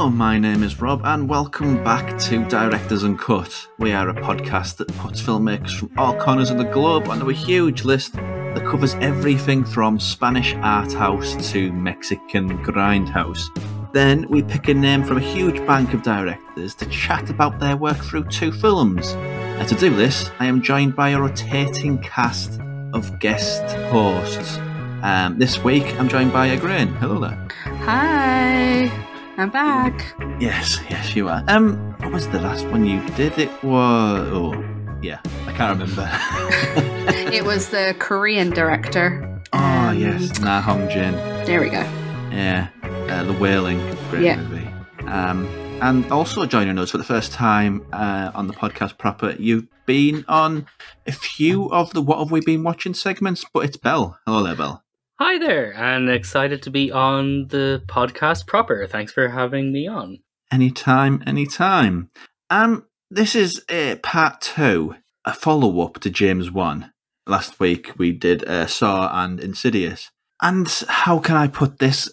Hello, my name is Rob, and welcome back to Directors Uncut. We are a podcast that puts filmmakers from all corners of the globe onto a huge list that covers everything from Spanish art house to Mexican grindhouse. Then we pick a name from a huge bank of directors to chat about their work through two films. And to do this, I am joined by a rotating cast of guest hosts. This week, I'm joined by Ygraine. Hello there. Hi, I'm back. Yes, you are. What was the last one you did? It was... I can't remember. It was the Korean director. Oh, yes, Na Hong Jin. There we go. Yeah, The Wailing, great movie. And also joining us for the first time on the podcast proper, you've been on a few of the What Have We Been Watching segments, but it's Belle. Hello there, Belle. Hi there, and excited to be on the podcast proper. Thanks for having me on. Anytime. This is part 2, a follow-up to James Wan. Last week we did Saw and Insidious. And how can I put this?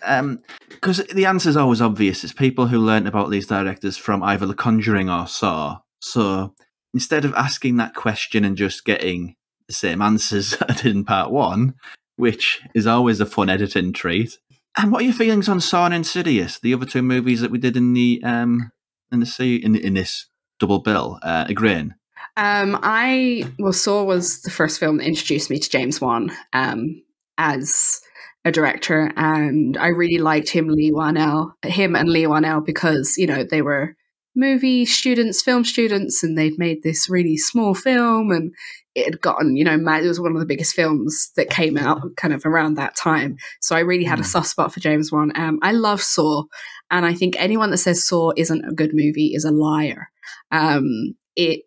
Because the answer is always obvious. It's people who learnt about these directors from either The Conjuring or Saw. So instead of asking that question and just getting the same answers I did in part 1, which is always a fun editing treat. And what are your feelings on Saw and Insidious, the other two movies that we did in this double bill? Ygraine. Saw was the first film that introduced me to James Wan as a director, and I really liked him and Lee Wanell because, you know, they were movie students, film students, and they'd made this really small film, and it had gotten, it was one of the biggest films that came out kind of around that time. So I really had a soft spot for James Wan. I love Saw, and I think anyone that says Saw isn't a good movie is a liar. It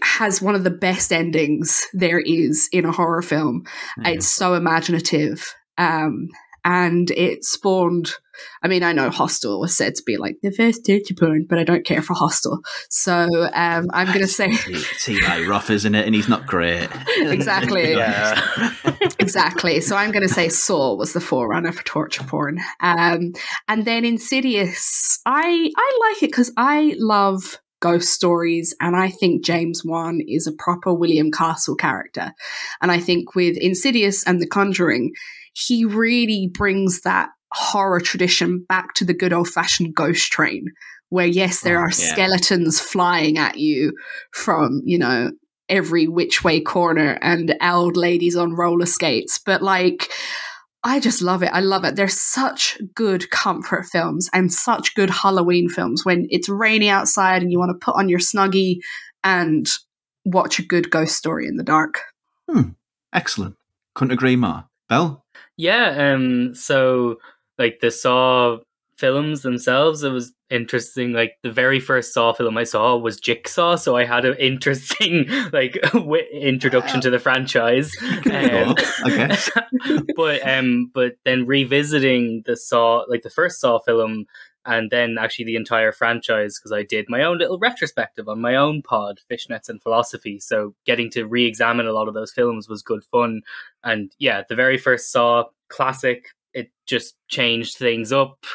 has one of the best endings there is in a horror film. Yeah. It's so imaginative. And it spawned, I know Hostel was said to be like the first dirty porn, but I don't care for Hostel. So I'm going to say... It's Eli Roth, isn't it? And he's not great. Exactly. Yeah. Exactly. So I'm going to say Saw was the forerunner for torture porn. And then Insidious, I like it because I love ghost stories, and I think James Wan is a proper William Castle character. And I think with Insidious and The Conjuring, he really brings that horror tradition back to the good old-fashioned ghost train, where, yes, there are skeletons flying at you from, every which way corner and old ladies on roller skates. But, I just love it. I love it. They're such good comfort films and such good Halloween films when it's rainy outside and you want to put on your Snuggie and watch a good ghost story in the dark. Excellent. Couldn't agree more. Belle? Yeah, so the Saw films themselves, it was interesting. The very first Saw film I saw was Jigsaw, so I had an interesting introduction to the franchise. Okay. But then revisiting the Saw, the first Saw film, and then actually the entire franchise, because I did my own little retrospective on my own pod, Fishnets Philosophy. So getting to re-examine a lot of those films was good fun. And yeah, the very first Saw, classic. It just changed things up.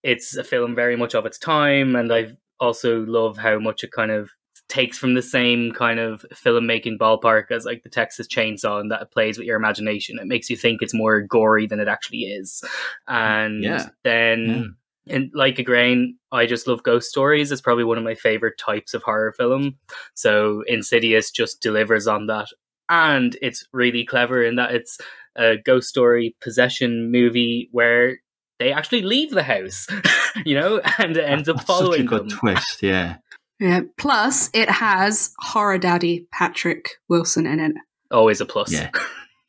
It's a film very much of its time, and I also love how much it kind of takes from the same kind of filmmaking ballpark as the Texas Chainsaw, and that it plays with your imagination. It makes you think it's more gory than it actually is. And then, and like Ygraine, I just love ghost stories. It's probably one of my favorite types of horror film. So Insidious just delivers on that. And it's really clever in that it's a ghost story possession movie where they actually leave the house, and it ends up following them. Such a good twist, yeah. Yeah. Plus, it has horror daddy Patrick Wilson in it. Always a plus. Yeah.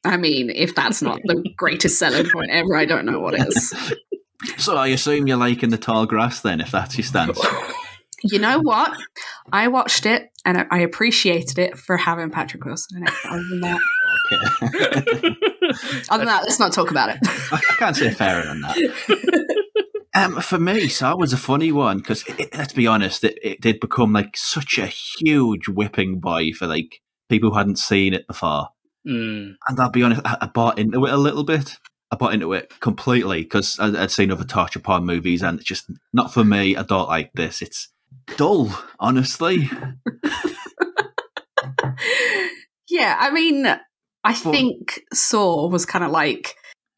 If that's not the greatest selling point ever, I don't know what is. So I assume you're liking the tall grass then, if that's your stance. You know what? I watched it and I appreciated it for having Patrick Wilson in it. Other than that, let's not talk about it. I can't say fairer than that. For me, Saw was a funny one because, let's be honest, it did become such a huge whipping boy for people who hadn't seen it before. And I'll be honest, I bought into it a little bit. I bought into it completely because I'd seen other torture porn movies, and it's just not for me. I don't like this. It's dull, honestly. Yeah, I mean, I think Saw was kind of like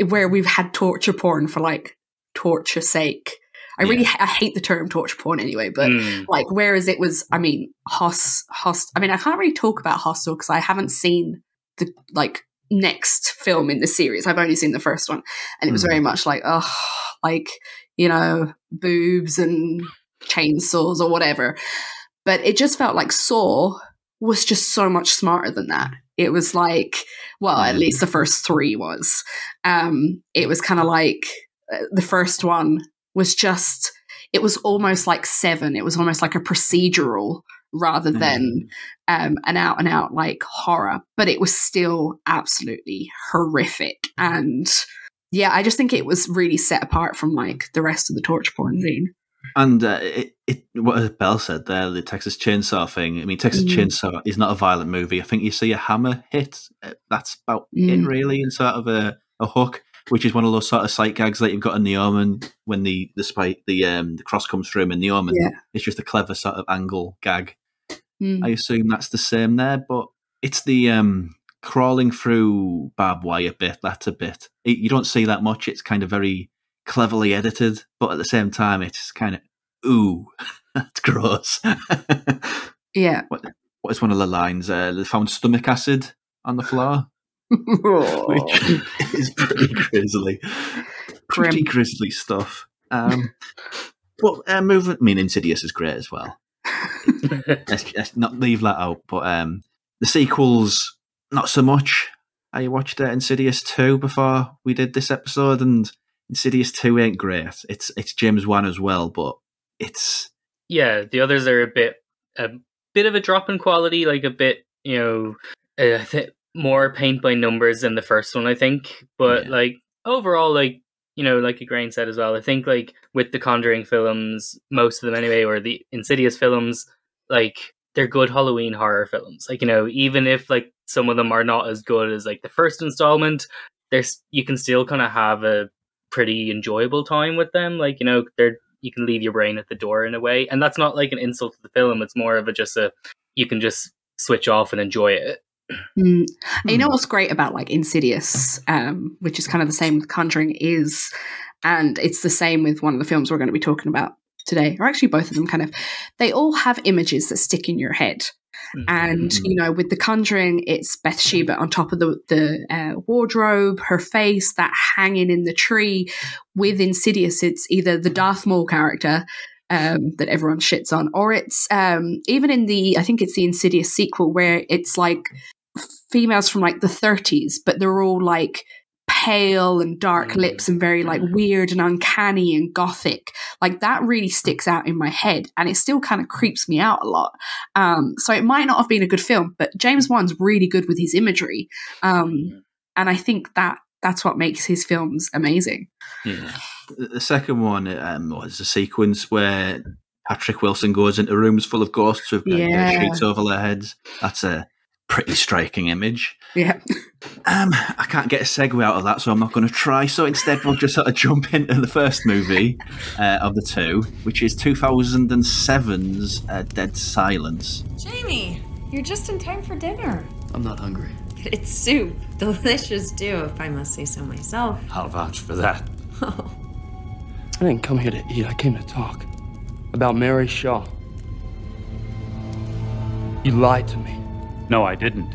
where we've had torture porn for like torture's sake. I hate the term torture porn anyway, but like, whereas it was, I mean, I mean, I can't really talk about Hostel because I haven't seen the like next film in the series. I've only seen the first one, and it was very much like, oh, like, you know, boobs and chainsaws or whatever. But it just felt like Saw was just so much smarter than that. It was like, well, at least the first three was. It was kind of like the first one was just, it was almost like Seven. It was almost like a procedural rather than an out and out like horror, but it was still absolutely horrific. And yeah, I just think it was really set apart from like the rest of the torture porn scene. And what Belle said there, the Texas Chainsaw thing. I mean, Texas Chainsaw is not a violent movie. I think you see a hammer hit. That's about it, really, in sort of a hook, which is one of those sort of sight gags that you've got in The Omen when the cross comes through him in The Omen. Yeah. It's just a clever sort of angle gag. I assume that's the same there, but it's the crawling through barbed wire bit. That's a bit. You don't see that much. It's kind of very cleverly edited, but at the same time, it's kind of, ooh, that's gross. Yeah. What is one of the lines? They found stomach acid on the floor, which is pretty grisly stuff. But movement, I mean, Insidious is great as well. let's not leave that out, but the sequels, not so much. I watched Insidious 2 before we did this episode, and Insidious 2 ain't great. It's James Wan as well, but it's... Yeah, the others are a bit of a drop in quality, like a bit, you know, more paint by numbers than the first one, I think. But like overall, like, you know, like Ygraine said as well, I think like with the Conjuring films, most of them anyway, or the Insidious films, like they're good Halloween horror films. Like, you know, even if like some of them are not as good as like the first installment, you can still kind of have a pretty enjoyable time with them. Like, you know, you can leave your brain at the door in a way, and that's not like an insult to the film. It's more of you can just switch off and enjoy it. And you know what's great about like Insidious, which is kind of the same with Conjuring, is, and it's the same with one of the films we're going to be talking about today, or actually both of them, kind of, they all have images that stick in your head. And, you know, with The Conjuring, it's Bathsheba on top of the wardrobe, her face, that hanging in the tree. With Insidious, it's either the Darth Maul character that everyone shits on, or it's even in I think it's the Insidious sequel, where it's like females from like the 30s, but they're all like pale and dark lips and very like weird and uncanny and gothic. Like that really sticks out in my head, and it still kind of creeps me out a lot. So it might not have been a good film, but James Wan's really good with his imagery. And I think that's what makes his films amazing. Yeah. The second one was a sequence where Patrick Wilson goes into rooms full of ghosts with sheets over their heads. That's a pretty striking image. Yeah. I can't get a segue out of that, so I'm not going to try. So instead, we'll just sort of jump into the first movie of the two, which is 2007's Dead Silence. Jamie, you're just in time for dinner. I'm not hungry. It's soup. Delicious, too, if I must say so myself. I'll vouch for that. Oh. I didn't come here to eat. I came to talk about Mary Shaw. You lied to me. No, I didn't.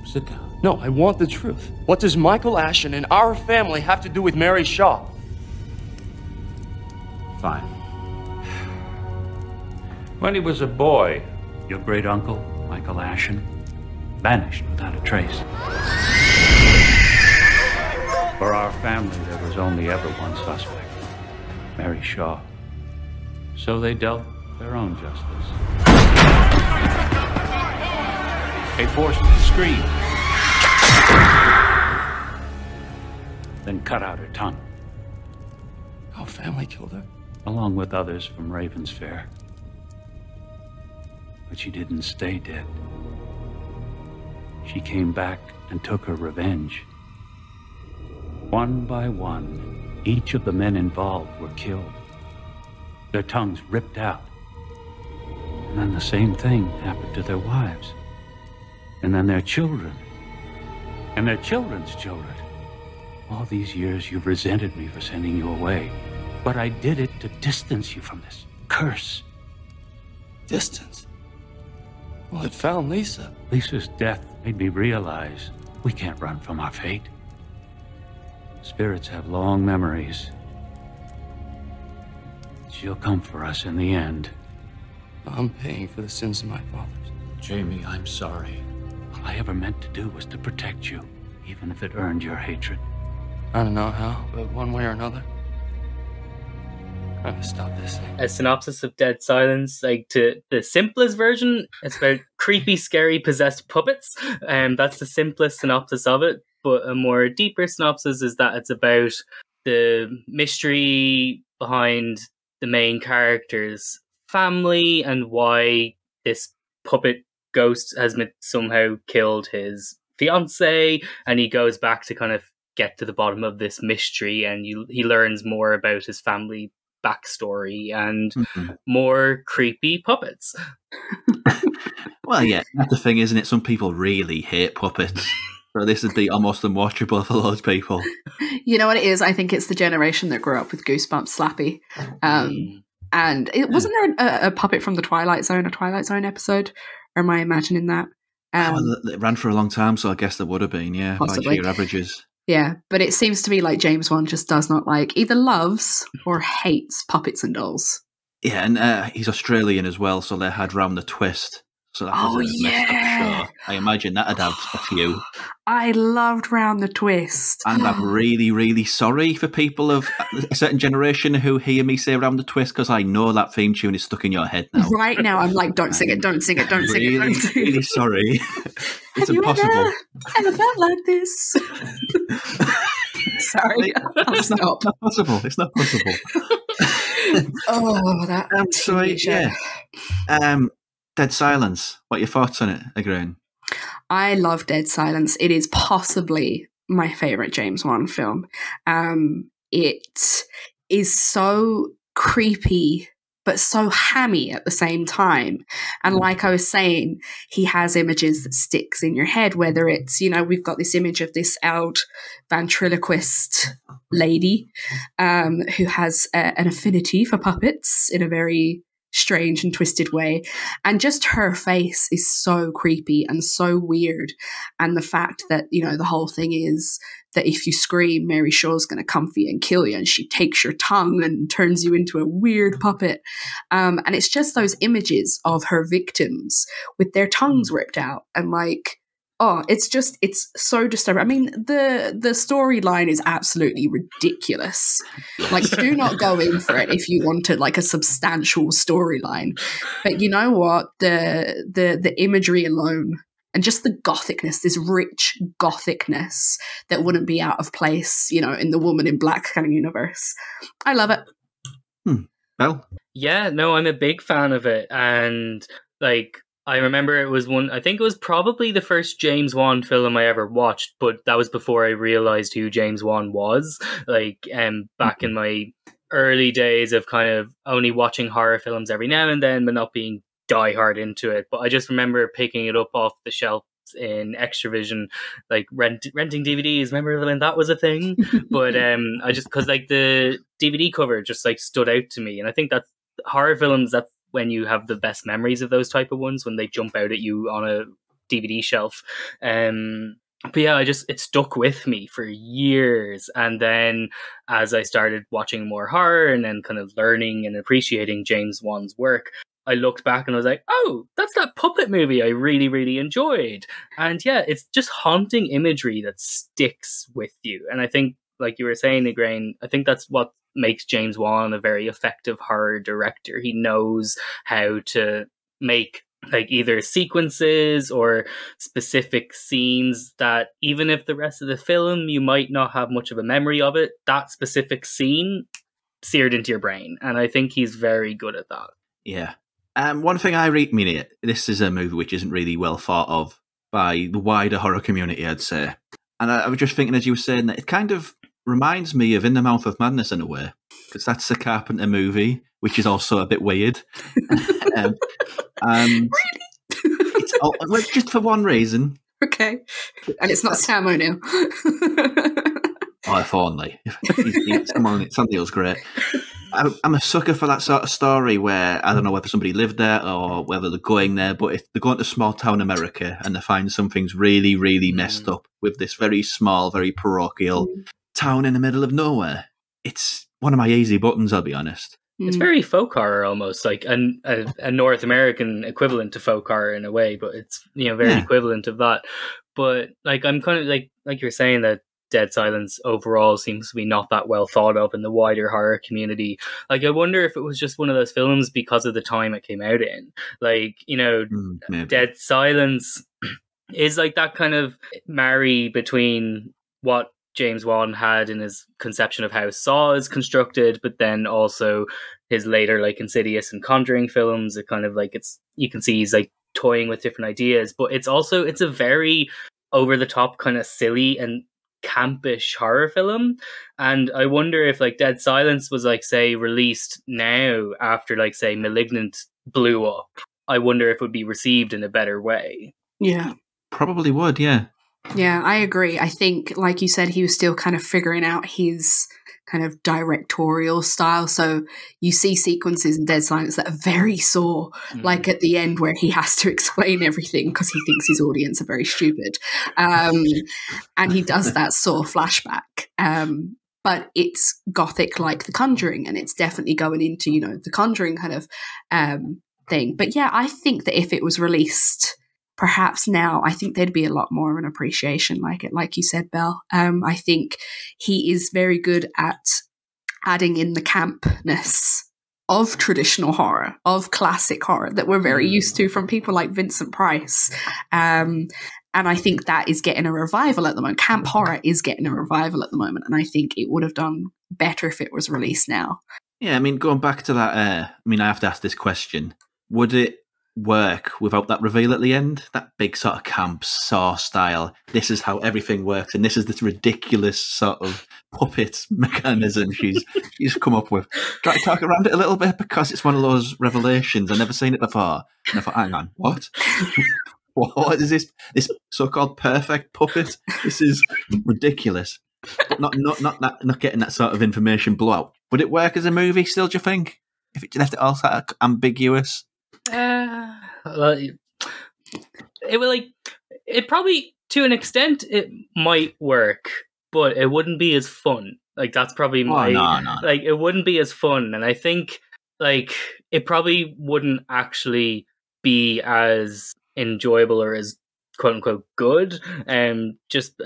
Sit down. No, I want the truth. What does Michael Ashton and our family have to do with Mary Shaw? Fine. When he was a boy, your great-uncle, Michael Ashton, vanished without a trace. For our family, there was only ever one suspect, Mary Shaw. So they dealt their own justice. They forced her to scream, then cut out her tongue. Our family killed her? Along with others from Ravensfair. But she didn't stay dead. She came back and took her revenge. One by one, each of the men involved were killed. Their tongues ripped out. And then the same thing happened to their wives. And then their children. And their children's children. All these years you've resented me for sending you away. But I did it to distance you from this curse. Distance? Well, it found Lisa. Lisa's death made me realize we can't run from our fate. Spirits have long memories. She'll come for us in the end. I'm paying for the sins of my fathers. Jamie, I'm sorry. All I ever meant to do was to protect you, even if it earned your hatred. I don't know how, but one way or another, I'm gonna stop this thing. A synopsis of Dead Silence, like to the simplest version, it's about creepy, scary, possessed puppets. That's the simplest synopsis of it. But a more deeper synopsis is that it's about the mystery behind the main character's family and why this puppet ghost has somehow killed his fiance, and he goes back to kind of get to the bottom of this mystery, and he learns more about his family backstory and more creepy puppets. Well, yeah, that's the thing, isn't it? Some people really hate puppets. So this would be almost unwatchable for those people. You know what it is? I think it's the generation that grew up with Goosebumps Slappy. And it wasn't there a puppet from the Twilight Zone, a Twilight Zone episode? Or am I imagining that? Well, it ran for a long time, so I guess there would have been, yeah, possibly. by sheer averages. Yeah, but it seems to me like James Wan just does not like, either loves or hates puppets and dolls. Yeah, and he's Australian as well, so they had Round the Twist. So that was a messed up show. I imagine that'd have a few. I loved Round the Twist. And I'm really, really sorry for people of a certain generation who hear me say Round the Twist, because I know that theme tune is stuck in your head now. Right now, I'm like, don't sing it, don't sing it, don't sing it, don't sing it. Really sorry. It's Have impossible. You ever felt like this? Sorry, I'll stop. It's not possible. It's not possible. Oh, that. So, yeah. Dead Silence. What are your thoughts on it, Ygraine? I love Dead Silence. It is possibly my favourite James Wan film. It is so creepy, but so hammy at the same time. And like I was saying, he has images that sticks in your head, whether it's, we've got this image of this old ventriloquist lady who has an affinity for puppets in a very strange and twisted way, and just her face is so creepy and so weird, and the fact that the whole thing is that if you scream, Mary Shaw's going to come for you and kill you, and she takes your tongue and turns you into a weird puppet, and it's just those images of her victims with their tongues ripped out, and it's so disturbing. I mean, the storyline is absolutely ridiculous. Like, do not go in for it if you wanted like a substantial storyline. But you know what? The imagery alone and just the gothicness, this rich gothicness that wouldn't be out of place, in the Woman in Black kind of universe. I love it. Well, yeah, no, I'm a big fan of it, and like, I remember I think it was probably the first James Wan film I ever watched, but that was before I realized who James Wan was. Like, back in my early days of kind of only watching horror films every now and then, but not being diehard into it. But I just remember picking it up off the shelf in Extravision, like renting DVDs. Remember when that was a thing? But I just, because like the DVD cover just like stood out to me, and I think that's horror films, that's when you have the best memories of those type of ones, when they jump out at you on a DVD shelf. But yeah, it stuck with me for years. And then as I started watching more horror and then kind of learning and appreciating James Wan's work, I looked back and I was like, oh, that's that puppet movie I really, really enjoyed. And yeah, it's just haunting imagery that sticks with you. And I think, like you were saying, Ygraine, I think that's what makes James Wan a very effective horror director. He knows how to make like either sequences or specific scenes that even if the rest of the film you might not have much of a memory of it, that specific scene seared into your brain. And I think he's very good at that. Yeah. One thing this is a movie which isn't really well thought of by the wider horror community, I'd say. And I was just thinking as you were saying that it kind of reminds me of In the Mouth of Madness in a way, because that's a Carpenter movie, which is also a bit weird. And it's well, just for one reason. Okay. And it's not Sam O'Neill. Oh, if only. Sam Neill's great. I'm a sucker for that sort of story where I don't know whether somebody lived there or whether they're going there, but if they're going to small town America and they find something's really, really messed up with this very small, very parochial town in the middle of nowhere, it's one of my easy buttons, I'll be honest. It's very folk horror almost, like a North American equivalent to folk horror in a way, but it's very equivalent of that. But like I'm kind of like you're saying that Dead Silence overall seems to be not that well thought of in the wider horror community. Like I wonder if it was just one of those films because of the time it came out in. Like, Dead Silence is like that kind of marry between what James Wan had in his conception of how Saw is constructed, but then also his later like Insidious and Conjuring films. It kind of like you can see he's like toying with different ideas, but it's a very over the top kind of silly and campish horror film. And I wonder if like Dead Silence was like say released now after like say Malignant blew up, I wonder if it would be received in a better way. Yeah. Probably would, yeah. Yeah, I agree. I think, like you said, he was still kind of figuring out his kind of directorial style. So you see sequences in Dead Silence that are very Saw, like at the end where he has to explain everything because he thinks his audience are very stupid. And he does that Saw flashback. But it's gothic like The Conjuring, and it's definitely going into, The Conjuring kind of thing. But yeah, I think that if it was released perhaps now, I think there'd be a lot more of an appreciation like it, like you said, Belle. I think he is very good at adding in the campness of traditional horror, of classic horror that we're very used to from people like Vincent Price. And I think that is getting a revival at the moment. Camp horror is getting a revival at the moment, and I think it would have done better if it was released now. Yeah, I mean, going back to that, I have to ask this question. Would it work without that reveal at the end? That big sort of camp Saw style, this is how everything works, and this is this ridiculous sort of puppet mechanism she's come up with. Try to talk around it a little bit, because it's one of those revelations. I've never seen it before. And I thought, hang on, what? What is this so-called perfect puppet? This is ridiculous. But not getting that sort of information blowout. Would it work as a movie still, do you think? If it left it all sort of ambiguous? It will it probably, to an extent, it might work, but it wouldn't be as fun. Like, that's probably my... No. Like, it wouldn't be as fun, and I think, like, it probably wouldn't actually be as enjoyable or as quote-unquote good. I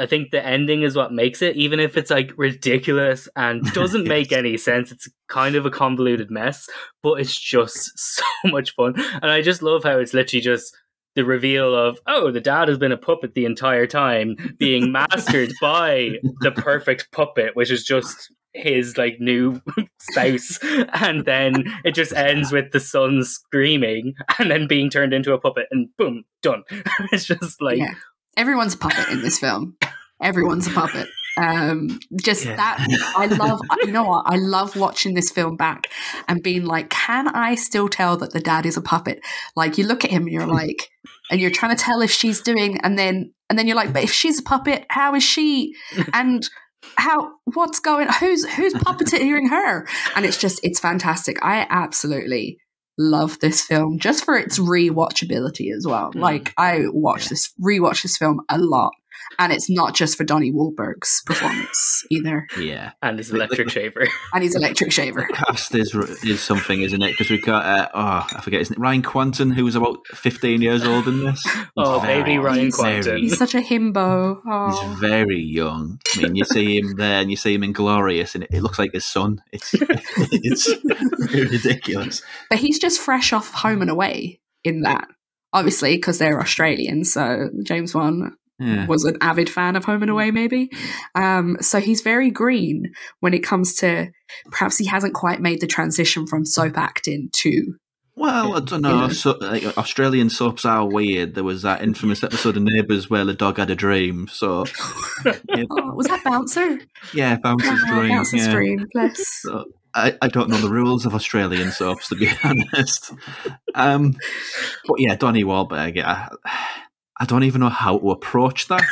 think the ending is what makes it, even if it's, like, ridiculous and doesn't make any sense. It's kind of a convoluted mess, but it's just so much fun. And I just love how it's literally just the reveal of, oh, the dad has been a puppet the entire time, being mastered by the perfect puppet, which is just his like new spouse, and then it just ends with the son screaming and then being turned into a puppet, and boom, done. It's just like everyone's a puppet in this film. Everyone's a puppet. That I love. You know what? I love watching this film back and being like, can I still tell that the dad is a puppet? Like, you look at him and you're like, and you're trying to tell if she's doing, and then you're like, but if she's a puppet, how is she? And who's puppeteering her? And it's fantastic. I absolutely love this film just for its rewatchability as well. Like, I rewatch this film a lot. And it's not just for Donnie Wahlberg's performance either. Yeah. And his electric shaver. The cast is something, isn't it? Because we've got, I forget his name, Ryan Kwanten, who was about 15 years old in this. Baby Ryan Kwanten. He's such a himbo. Oh. He's very young. I mean, you see him there and you see him in Glorious, and it looks like his son. It's ridiculous. But he's just fresh off Home and Away in that. Obviously, because they're Australian, so James Wan was an avid fan of Home and Away, maybe. So he's very green when it comes to, perhaps he hasn't quite made the transition from soap acting to Well, I don't know. Australian soaps are weird. There was that infamous episode of Neighbours where the dog had a dream. So, was that Bouncer? Yeah, Bouncer's dream. Bouncer's yeah. dream, bless. So, I don't know the rules of Australian soaps, to be honest. But yeah, Donnie Wahlberg. I don't even know how to approach that.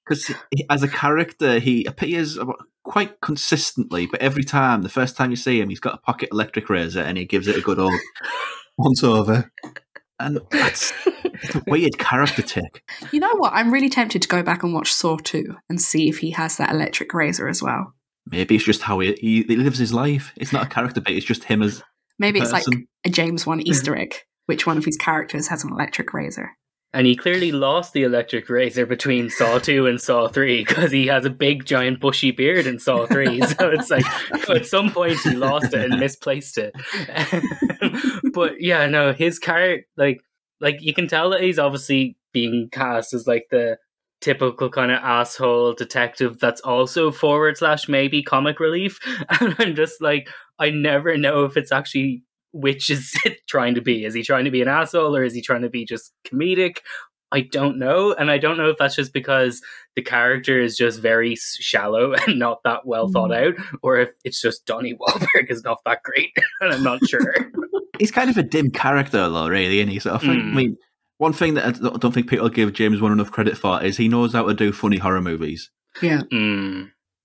Because as a character, he appears quite consistently, but every time, the first time you see him, he's got a pocket electric razor and he gives it a good old once over. And it's a weird character tick. You know what? I'm really tempted to go back and watch Saw 2 and see if he has that electric razor as well. Maybe it's just how he lives his life. It's not a character bit, it's just him as Maybe person. It's like a James Wan Easter egg. Which one of his characters has an electric razor? And he clearly lost the electric razor between Saw 2 and Saw 3 because he has a big, giant, bushy beard in Saw 3. So it's like, at some point he lost it and misplaced it. But yeah, no, his character, like you can tell that he's obviously being cast as like the typical kind of asshole detective that's also / maybe comic relief. And I'm just like, I never know if it's actually... which is it trying to be? Is he trying to be an asshole or is he trying to be just comedic? I don't know. And I don't know if that's just because the character is just very shallow and not that well thought out, or if it's just Donnie Wahlberg is not that great. And I'm not sure. He's kind of a dim character, though, really, isn't he? So I mean, one thing that I don't think people give James Wan enough credit for is he knows how to do funny horror movies. Yeah.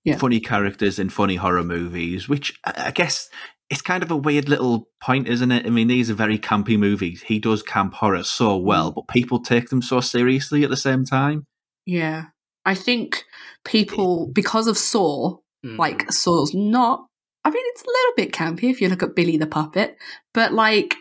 Yeah. Funny characters in funny horror movies, which I guess... it's kind of a weird little point, isn't it? I mean, these are very campy movies. He does camp horror so well, but people take them so seriously at the same time. Yeah. I think people, because of Saw, like Saw's not, I mean, it's a little bit campy if you look at Billy the Puppet, but like,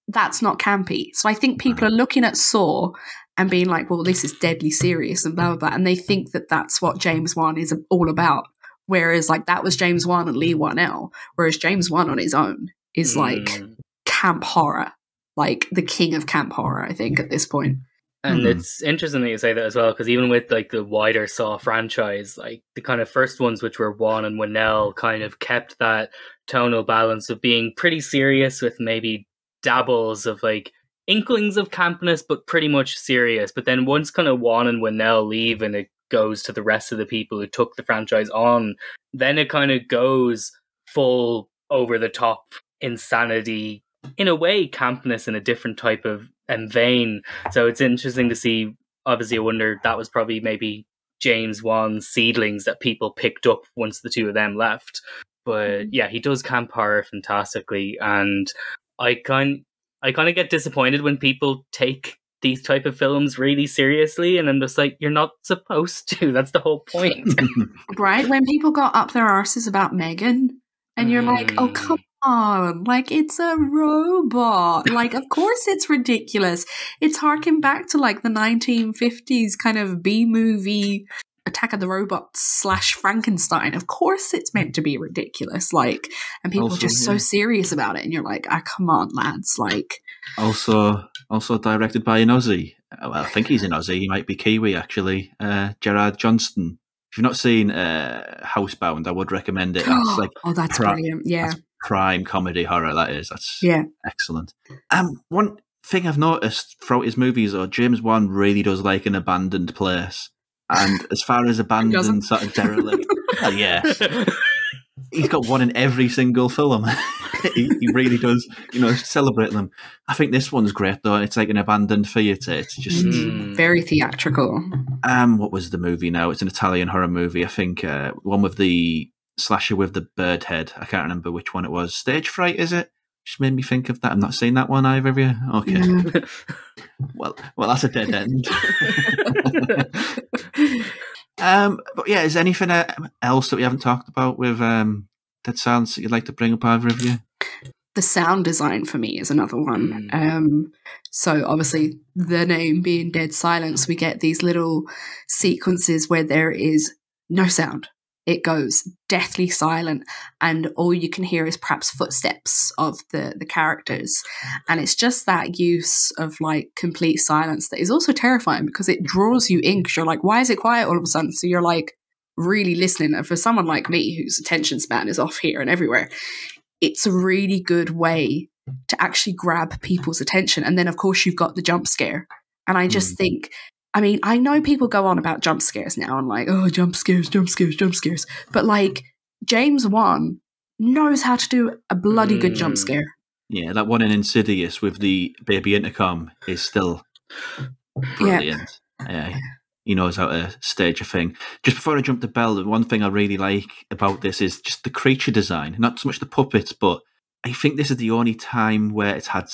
that's not campy. So I think people are looking at Saw and being like, well, this is deadly serious and blah, blah, blah. And they think that that's what James Wan is all about. Whereas, like, that was James Wan and Leigh Whannell. Whereas James Wan on his own is, like, camp horror. Like, the king of camp horror, I think, at this point. And it's interesting that you say that as well, because even with, like, the wider Saw franchise, like, the kind of first ones, which were Wan and Whannell, kind of kept that tonal balance of being pretty serious with maybe dabbles of, like, inklings of campness, but pretty much serious. But then once kind of Wan and Whannell leave and it goes to the rest of the people who took the franchise on, then it kind of goes full over the top insanity, in a way campness in a different type of vein. So it's interesting to see. Obviously I wonder, that was probably maybe James Wan's seedlings that people picked up once the two of them left. But yeah, he does camp horror fantastically, and I kind of get disappointed when people take these type of films really seriously, and I'm just like, you're not supposed to. That's the whole point. Right? When people got up their arses about Megan, and you're like, oh, come on. Like, it's a robot. Like, of course it's ridiculous. It's harking back to, like, the 1950s kind of B-movie Attack of the Robots / Frankenstein. Of course it's meant to be ridiculous. Like, and people are just so serious about it, and you're like, ah, come on, lads. Like... Also directed by an Aussie. Well, I think he's an Aussie. He might be Kiwi, actually. Gerard Johnston. If you've not seen Housebound, I would recommend it. That's like that's brilliant. Yeah. That's prime comedy horror, that is. That's excellent. One thing I've noticed throughout his movies, James Wan really does like an abandoned place. And as far as abandoned sort of derelict... yeah. He's got one in every single film. he really does, celebrate them. I think this one's great, though. It's like an abandoned theatre. It's just... very theatrical. What was the movie now? It's an Italian horror movie, I think. One with the slasher with the bird head. I can't remember which one it was. Stage Fright, is it? Just made me think of that. I'm not seeing that one either of you. Okay. Well, that's a dead end. But yeah, is there anything else that we haven't talked about with Dead Silence that you'd like to bring up, either of you? The sound design for me is another one. So obviously the name being Dead Silence, we get these little sequences where there is no sound. It goes deathly silent, and all you can hear is perhaps footsteps of the characters. And it's just that use of like complete silence that is also terrifying, because it draws you in, because you're like, why is it quiet all of a sudden? So you're like really listening. And for someone like me whose attention span is off here and everywhere, it's a really good way to actually grab people's attention. And then, of course, you've got the jump scare. And I just think, I mean, I know people go on about jump scares now and like, oh, jump scares, jump scares, jump scares. But like, James Wan knows how to do a bloody good jump scare. Yeah, that one in Insidious with the baby intercom is still brilliant. Yeah. He knows how to stage a thing. Just before I jump the bell, the one thing I really like about this is just the creature design. Not so much the puppets, but I think this is the only time where it's had,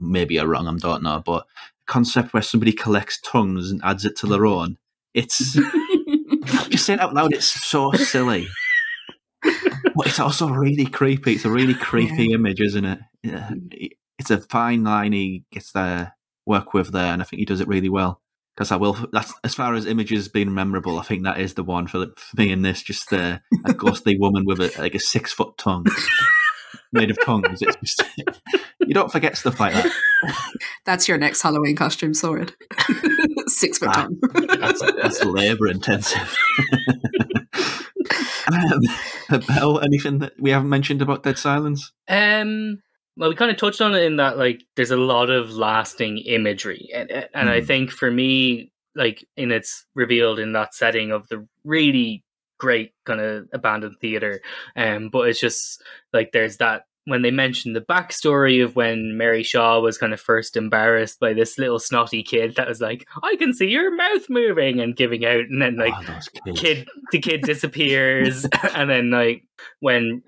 maybe I'm wrong, I don't know, but a concept where somebody collects tongues and adds it to their own. It's, just saying it out loud, it's so silly. But it's also really creepy. It's a really creepy image, isn't it? Yeah. It's a fine line he gets to work with there, and I think he does it really well. Because that's as far as images being memorable, I think that is the one for me in this. Just a ghostly woman with a 6-foot tongue made of tongues. It's just, you don't forget stuff like that. That's your next Halloween costume, Sword. 6-foot tongue. That's labour intensive. Belle, anything that we haven't mentioned about Dead Silence? Well, we kind of touched on it in that, like, there's a lot of lasting imagery. And I think for me, like, it's revealed in that setting of the really great kind of abandoned theatre. But it's just, like, there's that, when they mentioned the backstory of when Mary Shaw was kind of first embarrassed by this little snotty kid that was like, I can see your mouth moving and giving out, and then like the kid disappears, and then like when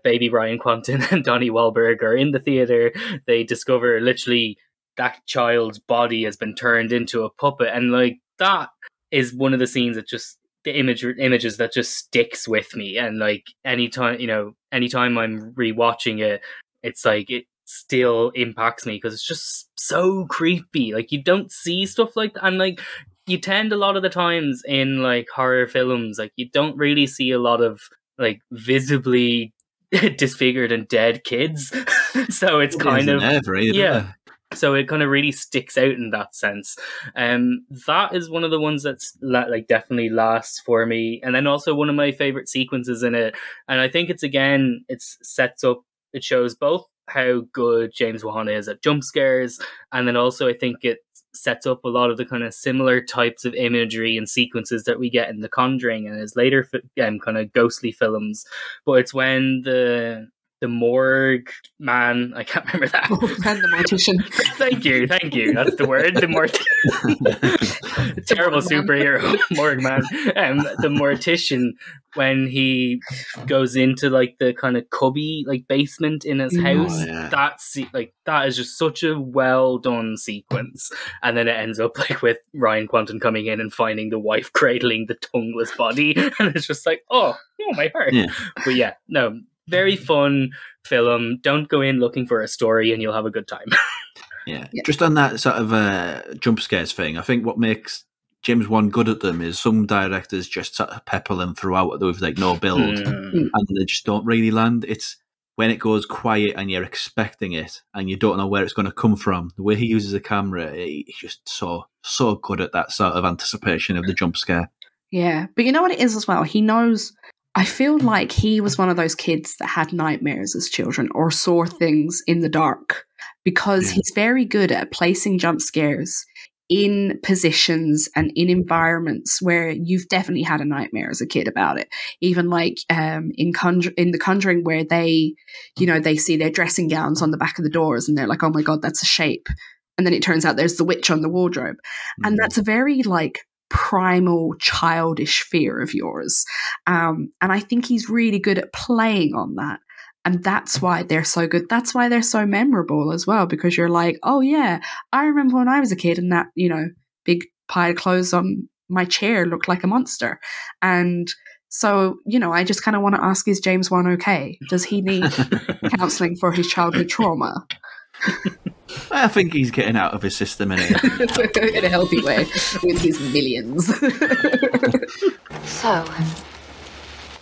Baby Ryan Kwanten and Donnie Wahlberg are in the theater, they discover literally that child's body has been turned into a puppet, and like that is one of the scenes that just the images that just sticks with me. And like anytime I'm rewatching it, it's like it still impacts me because it's just so creepy. Like, you don't see stuff like that, and like you tend a lot of the times in like horror films, like you don't really see a lot of like visibly disfigured and dead kids. So it's kind of so it kind of really sticks out in that sense. That is one of the ones that's like definitely lasts for me. And then also one of my favorite sequences in it. And I think it shows both how good James Wan is at jump scares. And then also I think it sets up a lot of the kind of similar types of imagery and sequences that we get in The Conjuring and his later kind of ghostly films. But it's when the morgue man, I can't remember that. And the mortician. Thank you. That's the word. The terrible superhero, morgue man. The mortician, when he goes into like the kind of cubby like basement in his house, that is just such a well done sequence. And then it ends up like with Ryan Kwanten coming in and finding the wife cradling the tongueless body, and it's just like, oh my heart. Yeah. But yeah, no. Very fun film. Don't go in looking for a story and you'll have a good time. Yeah. Just on that sort of jump scares thing, I think what makes James Wan good at them is some directors just sort of pepper them throughout with like no build and they just don't really land. It's when it goes quiet and you're expecting it and you don't know where it's going to come from. The way he uses the camera, he's just so good at that sort of anticipation of the jump scare. Yeah. But you know what it is as well? He knows... I feel like he was one of those kids that had nightmares as children or saw things in the dark, because he's very good at placing jump scares in positions and in environments where you've definitely had a nightmare as a kid about it. Even like in The Conjuring, where they see their dressing gowns on the back of the doors and they're like, oh my God, that's a shape. And then it turns out there's the witch on the wardrobe. And that's a very like primal childish fear of yours, and I think he's really good at playing on that, and that's why they're so good. That's why they're so memorable as well, because you're like, oh yeah, I remember when I was a kid and that big pile of clothes on my chair looked like a monster. And so I just kind of want to ask, is James Wan okay? Does he need counselling for his childhood trauma? I think he's getting out of his system in a healthy way with his millions. So,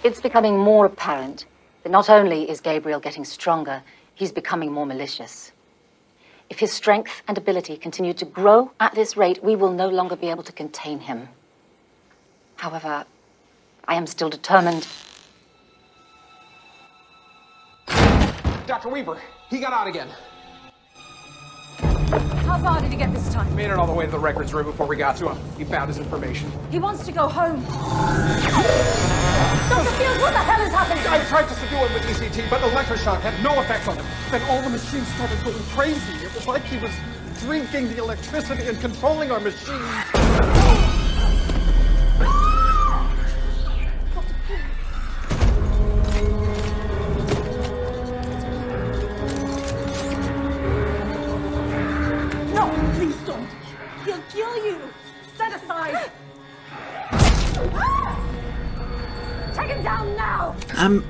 it's becoming more apparent that not only is Gabriel getting stronger, he's becoming more malicious. If his strength and ability continue to grow at this rate, we will no longer be able to contain him. However, I am still determined. Dr. Weaver, he got out again. How far did he get this time? Made it all the way to the records room before we got to him. He found his information. He wants to go home. Dr. Fields, what the hell is happening? I tried to subdue him with ECT, but electroshock had no effect on him. Then all the machines started going crazy. It was like he was drinking the electricity and controlling our machines. No, please don't. He'll kill you. Stand aside. Take him down now.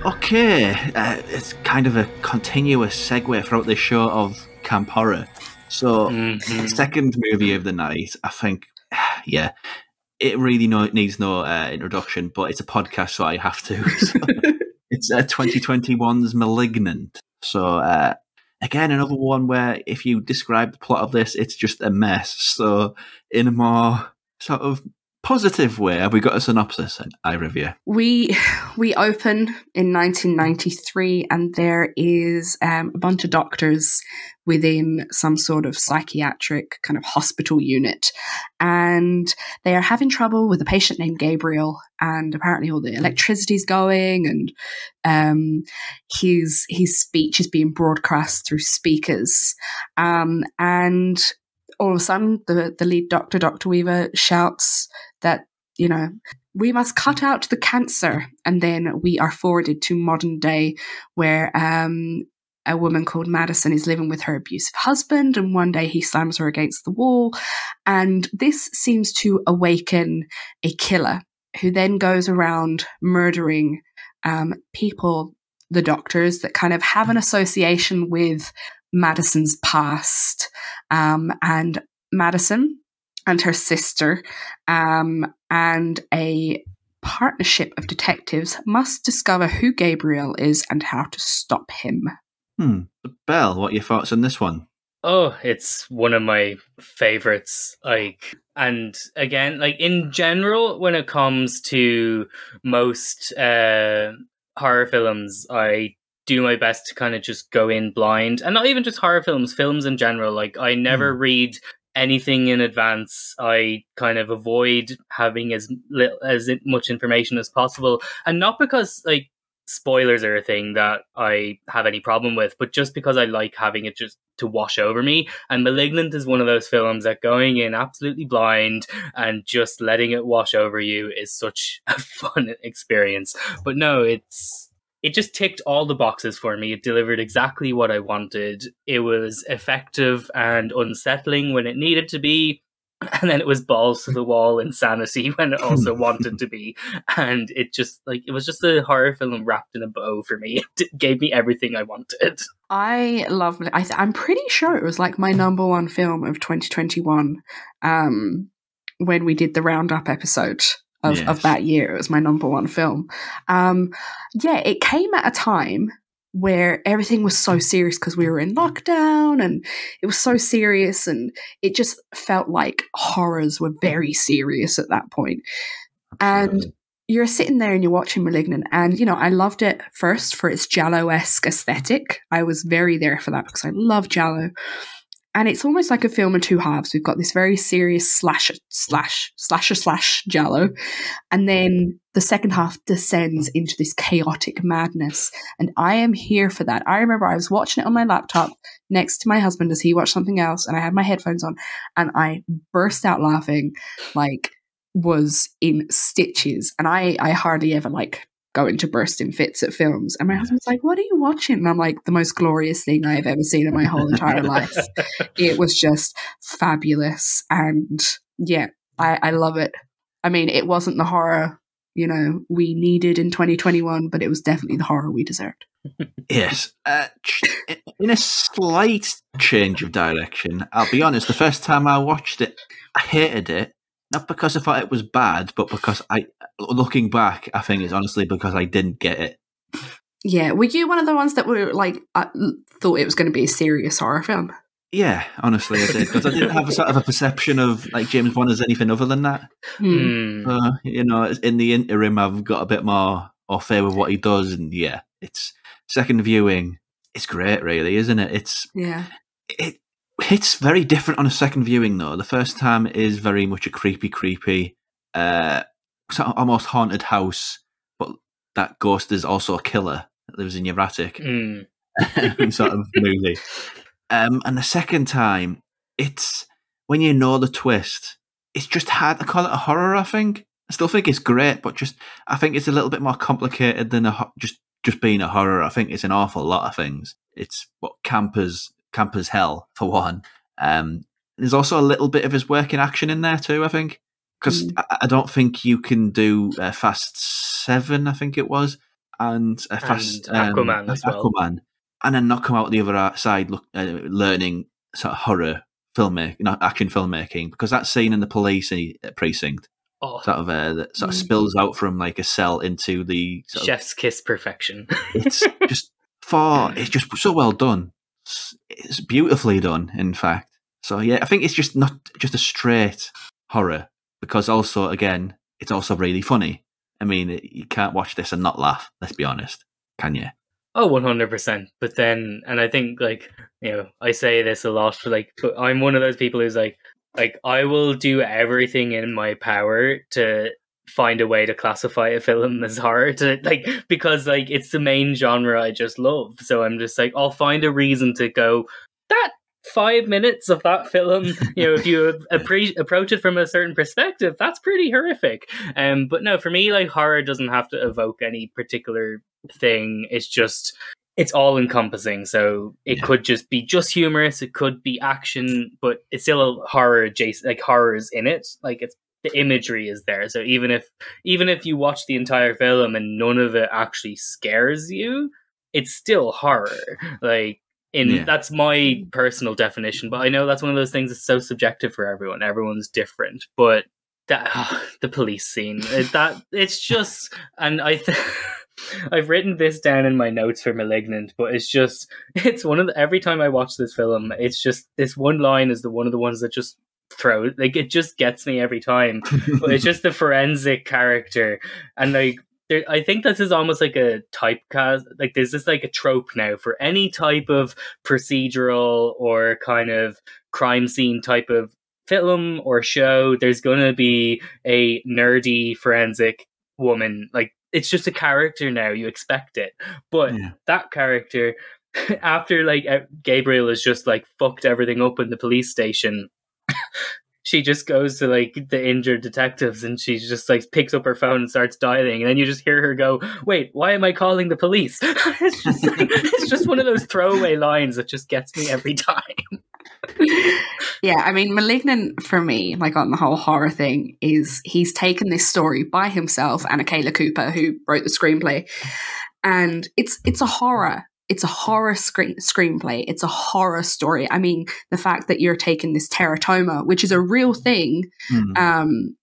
Okay. It's kind of a continuous segue throughout this show of camp horror. So, second movie of the night, I think, yeah, it really needs no introduction, but it's a podcast, so I have to. So, it's 2021's Malignant. So, again, another one where if you describe the plot of this, it's just a mess. So, in a more sort of positive way, have we got a synopsis? I review. We open in 1993, and there is a bunch of doctors within some sort of psychiatric kind of hospital unit, and they are having trouble with a patient named Gabriel, and apparently all the electricity's going, and his speech is being broadcast through speakers, and all of a sudden the lead doctor, Dr. Weaver, shouts that, you know, we must cut out the cancer. And then we are forwarded to modern day, where a woman called Madison is living with her abusive husband, and one day he slams her against the wall. And this seems to awaken a killer who then goes around murdering people, the doctors, that kind of have an association with Madison's past. And Madison and her sister and a partnership of detectives must discover who Gabriel is and how to stop him. Belle, what are your thoughts on this one? Oh, it's one of my favorites. And again, in general, when it comes to most horror films, I do my best to kind of just go in blind, and not even just horror films in general. I never read anything in advance. I kind of avoid having as much information as possible, and not because spoilers are a thing that I have any problem with, but just because I like having it just to wash over me. And Malignant is one of those films that going in absolutely blind and just letting it wash over you is such a fun experience. But no, it just ticked all the boxes for me. It delivered exactly what I wanted. It was effective and unsettling when it needed to be. And then it was balls to the wall insanity when it also wanted to be. And it just, it was just a horror film wrapped in a bow for me. It gave me everything I wanted. I love it. I'm pretty sure it was my number one film of 2021 when we did the roundup episode of that year. It was my number one film. It came at a time where everything was so serious because we were in lockdown, and it was so serious, and it just felt like horrors were very serious at that point. Absolutely. And you're sitting there and you're watching Malignant, and I loved it first for its Giallo-esque aesthetic. I was very there for that because I love Giallo. And it's almost like a film in two halves. We've got this very serious slasher Giallo, and then the second half descends into this chaotic madness. And I am here for that. I remember I was watching it on my laptop next to my husband as he watched something else, and I had my headphones on, and I burst out laughing, was in stitches. And I hardly ever go into bursting fits at films, and my husband's like, what are you watching? And I'm like, the most glorious thing I've ever seen in my whole entire life. It was just fabulous, and I love it. I mean, it wasn't the horror we needed in 2021, but it was definitely the horror we deserved. Yes. In a slight change of direction, I'll be honest, the first time I watched it, I hated it. Not because I thought it was bad, but because looking back, I think it's honestly because I didn't get it. Yeah. Were you one of the ones that were thought it was going to be a serious horror film? Yeah, honestly, I did. Because I didn't have a sort of a perception of James Wan as anything other than that. In the interim, I've got a bit more au fait with what he does. And it's second viewing. great, really, isn't it? It hits very different on a second viewing, though. The first time is very much a creepy, sort of almost haunted house, but that ghost is also a killer that lives in your attic sort of movie. And the second time, it's when you know the twist, it's just hard to call it a horror, I think. I still think it's great, but I think it's a little bit more complicated than just being a horror. I think it's an awful lot of things. It's what camp as hell, for one. There's also a little bit of his working action in there too, I think. Because I don't think you can do Fast 7, I think it was, and Aquaman as well. Aquaman, and then not come out the other side learning sort of horror filmmaking, not action filmmaking, because that scene in the police precinct that spills out from like a cell into the chef's kiss perfection. It's just so well done. It's beautifully done, in fact. So yeah, I think it's just not just a straight horror, because also, again, it's also really funny. I mean, you can't watch this and not laugh, let's be honest, can you? Oh, 100%. But then, and I think, like, you know, I say this a lot, but I'm one of those people who's like, I will do everything in my power to find a way to classify a film as horror, because, like, it's the main genre I just love. So I'm just like, I'll find a reason to go, that 5 minutes of that film, you know, if you approach it from a certain perspective, that's pretty horrific. But no, for me, like, horror doesn't have to evoke any particular thing. It's all encompassing. So it could just be humorous, it could be action, but it's still a horror adjacent, like horror's in it. Like, it's the imagery is there. So even if you watch the entire film and none of it actually scares you, it's still horror. Like, that's my personal definition, but I know that's one of those things that's so subjective for everyone. Everyone's different, but the police scene, it's just, and I've written this down in my notes for Malignant, but it's one of the, every time I watch this film, it's just, this one line is one of the ones that just it just gets me every time. But it's just the forensic character, and like, I think this is almost like a typecast. Like, there's this like a trope now for any type of procedural or kind of crime scene type of film or show. There's gonna be a nerdy forensic woman. Like, it's just a character now. You expect it, but that character, after like Gabriel has just like fucked everything up in the police station, she just goes to like the injured detectives and she just like picks up her phone and starts dialing, and then you just hear her go, "Wait, why am I calling the police?" It's just one of those throwaway lines that just gets me every time. Yeah, I mean, Malignant for me, like on the whole horror thing, is he's taken this story by himself and Kayla Cooper, who wrote the screenplay, and it's a horror. It's a horror screenplay. It's a horror story. I mean, the fact that you're taking this teratoma, which is a real thing, and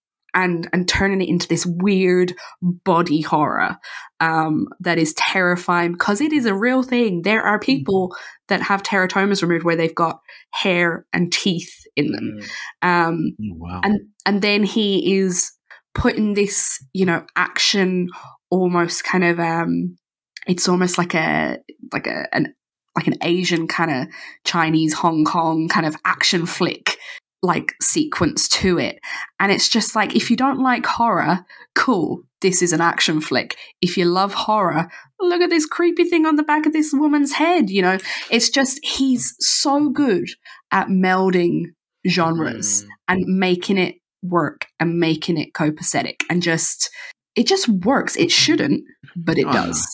turning it into this weird body horror that is terrifying, because it is a real thing. There are people that have teratomas removed where they've got hair and teeth in them. Wow. And then he is putting this, you know, action, almost kind of it's almost like an Asian kind of Chinese Hong Kong kind of action flick like sequence to it. And it's just like, if you don't like horror, cool, this is an action flick. If you love horror, look at this creepy thing on the back of this woman's head, you know. It's just, he's so good at melding genres and making it work and making it copacetic, and it just works. It shouldn't, but it does.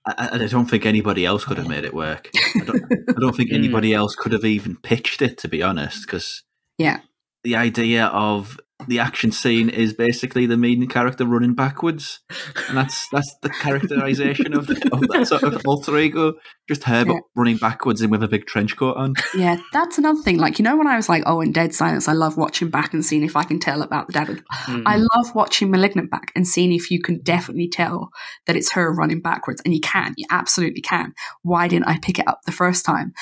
I don't think anybody else could have made it work. I don't think anybody else could have even pitched it, to be honest, because the idea of the action scene is basically the main character running backwards, and that's the characterization of that sort of alter ego, just her but running backwards and with a big trench coat on. Yeah, that's another thing. Like, you know, when I was like, oh, in Dead Silence, I love watching back and seeing if I can tell about the dad. I love watching Malignant back and seeing if you can definitely tell that it's her running backwards, and you absolutely can. Why didn't I pick it up the first time?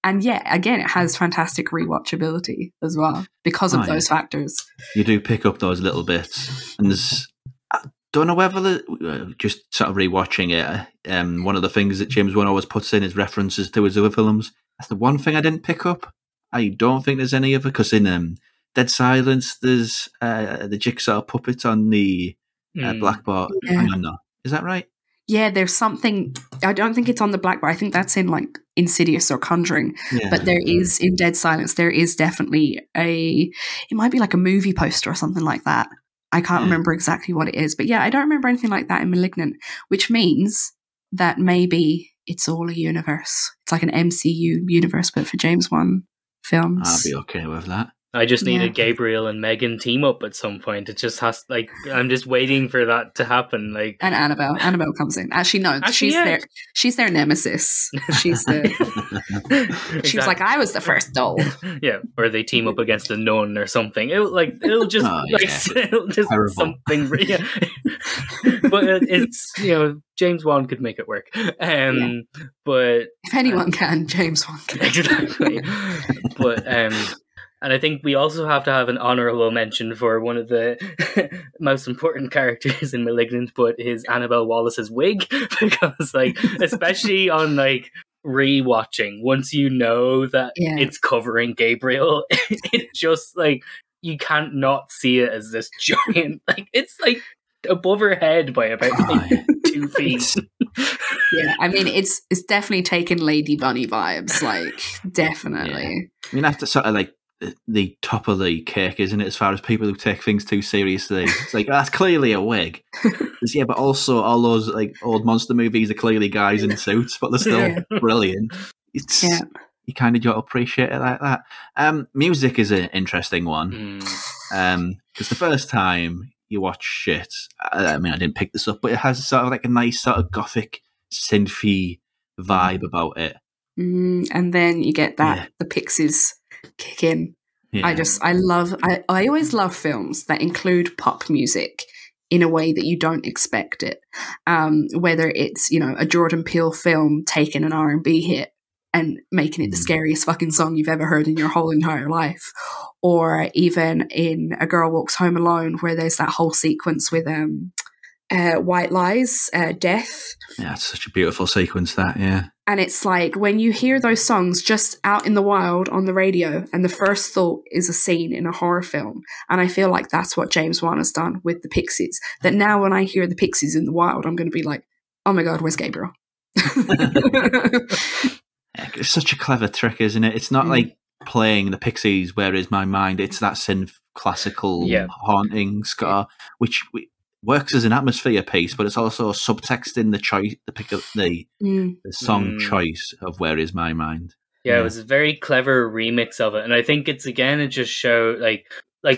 And yeah, again, it has fantastic rewatchability as well because of those factors. You do pick up those little bits, and don't know whether just sort of rewatching it. One of the things that James Wan always puts in is references to his other films. That's the one thing I didn't pick up. I don't think there's any other, because in Dead Silence there's the jigsaw puppet on the blackboard. Yeah. Hang on, no, is that right? Yeah, there's something. I don't think it's on the blackboard. I think that's in like Insidious or Conjuring. Yeah. But there is in Dead Silence. There is definitely it might be like a movie poster or something like that. I can't remember exactly what it is, but yeah, I don't remember anything like that in Malignant, which means that maybe it's all a universe. It's like an MCU universe, but for James Wan films. I'll be okay with that. I just need a Gabriel and Megan team up at some point. It just has, like, I'm just waiting for that to happen. Like, and Annabelle comes in. Actually, no, she's their nemesis. She's the. She was like, I was the first doll. Yeah, or they team up against a nun or something. It'll just Terrible. something. Yeah. But it's James Wan could make it work. But if anyone can, James Wan can. Exactly. But and I think we also have to have an honourable mention for one of the most important characters in Malignant, but his Annabelle Wallace's wig, because especially on rewatching, once you know that it's covering Gabriel, it just you can't not see it as this giant, it's above her head by about 2 feet. Yeah, I mean, it's definitely taken Lady Bunny vibes, definitely. Yeah. I mean, that's sort of the top of the cake, isn't it, as far as people who take things too seriously? It's that's clearly a wig. Yeah, but also all those old monster movies are clearly guys in suits, but they're still brilliant. It's you kind of got to appreciate it like that. Music is an interesting one, because the first time you watch it, I mean, I didn't pick this up, but it has sort of a nice sort of gothic synthy vibe about it. And then you get that the Pixies kick in. Yeah. I always love films that include pop music in a way that you don't expect it. Whether it's a Jordan Peele film taking an R&B hit and making it the scariest fucking song you've ever heard in your whole entire life, or even in A Girl Walks Home Alone, where there's that whole sequence with White Lies, Death. Yeah, it's such a beautiful sequence, that, yeah. And it's when you hear those songs just out in the wild on the radio, and the first thought is a scene in a horror film. And I feel like that's what James Wan has done with the Pixies. That now when I hear the Pixies in the wild, I'm going to be like, oh my God, where's Gabriel? It's such a clever trick, isn't it? It's not like playing the Pixies, Where Is My Mind? It's that synth classical haunting score, which works as an atmosphere piece, but it's also subtext in the choice, the song choice of Where Is My Mind. Yeah, it was a very clever remix of it, and I think it just showed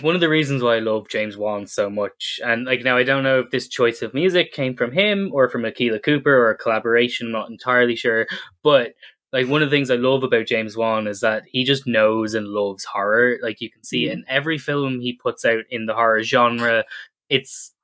one of the reasons why I love James Wan so much. And now I don't know if this choice of music came from him or from Akilah Cooper or a collaboration, I'm not entirely sure, but one of the things I love about James Wan is that he just knows and loves horror. You can see it in every film he puts out in the horror genre.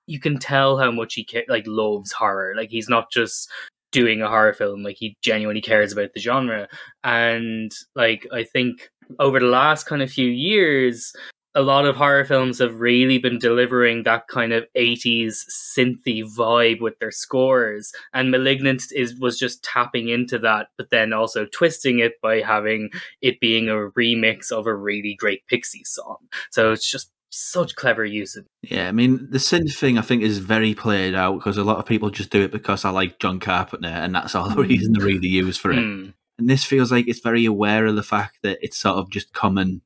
You can tell how much he loves horror. He's not just doing a horror film. He genuinely cares about the genre. And I think over the last kind of few years, a lot of horror films have really been delivering that kind of 80s synthy vibe with their scores. And Malignant was just tapping into that, but then also twisting it by having it being a remix of a really great Pixies song. So it's just such clever use of it. Yeah, I mean, the synth thing I think is very played out, because a lot of people just do it because I like John Carpenter, and that's all the reason they really use for it. And this feels like it's very aware of the fact that it's sort of just common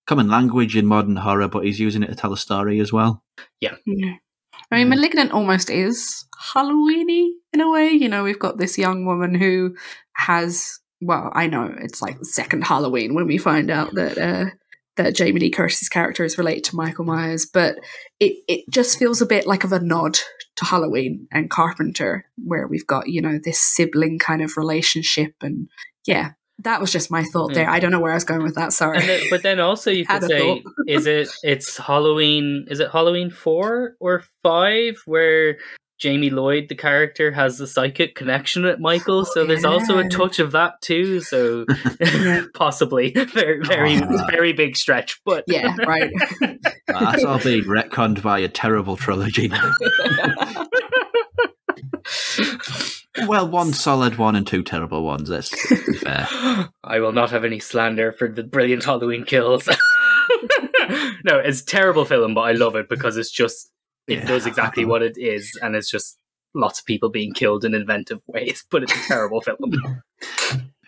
language in modern horror, but he's using it to tell a story as well. Yeah. I mean, Malignant almost is Halloween-y in a way. We've got this young woman who has, well, I know it's the second Halloween when we find out that Jamie Lee Curtis's character is related to Michael Myers, but it just feels a bit of a nod to Halloween and Carpenter, where we've got, this sibling kind of relationship. And yeah, that was just my thought there. I don't know where I was going with that, sorry. But then also you could say, it's Halloween, is it Halloween 4 or 5, where Jamie Lloyd, the character, has a psychic connection with Michael, so there's also a touch of that too. So possibly very big stretch, but yeah, right. That's all being retconned by a terrible trilogy now. Well, one solid one and two terrible ones. That's fair. I will not have any slander for the brilliant Halloween Kills. No, it's a terrible film, but I love it because it does exactly what it is, and it's just lots of people being killed in inventive ways, but it's a terrible film.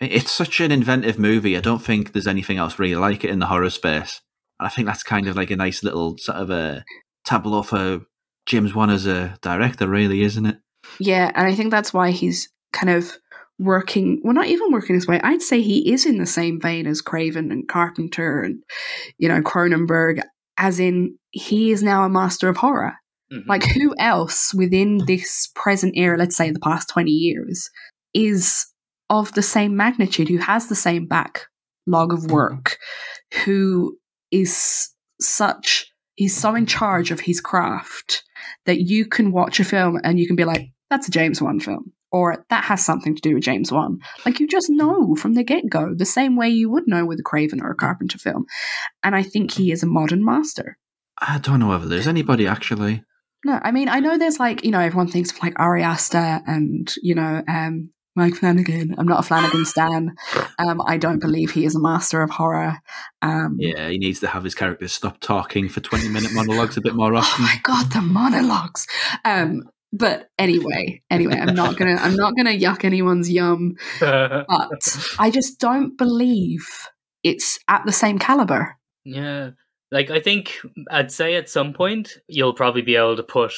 It's such an inventive movie. I don't think there's anything else really like it in the horror space. And I think that's kind of like a nice little sort of a tableau for James Wan as a director, really, isn't it? Yeah, and I think that's why he's kind of working, well, not even working his way. I'd say he is in the same vein as Craven and Carpenter and, Cronenberg, as in he is now a master of horror. Mm-hmm. Like, who else within this present era, let's say the past 20 years, is of the same magnitude, who has the same backlog of work, who is he's so in charge of his craft that you can watch a film and you can be like, that's a James Wan film, or that has something to do with James Wan. Like, you just know from the get-go, the same way you would know with a Craven or a Carpenter film. And I think he is a modern master. I don't know whether there's anybody, actually. No, I mean, I know there's everyone thinks of Ari Aster and, Mike Flanagan. I'm not a Flanagan stan. I don't believe he is a master of horror. Yeah, he needs to have his characters stop talking for 20-minute monologues a bit more often. Oh my God, the monologues. But anyway, I'm not gonna yuck anyone's yum. But I just don't believe it's at the same caliber. Yeah. I think I'd say at some point you'll probably be able to put,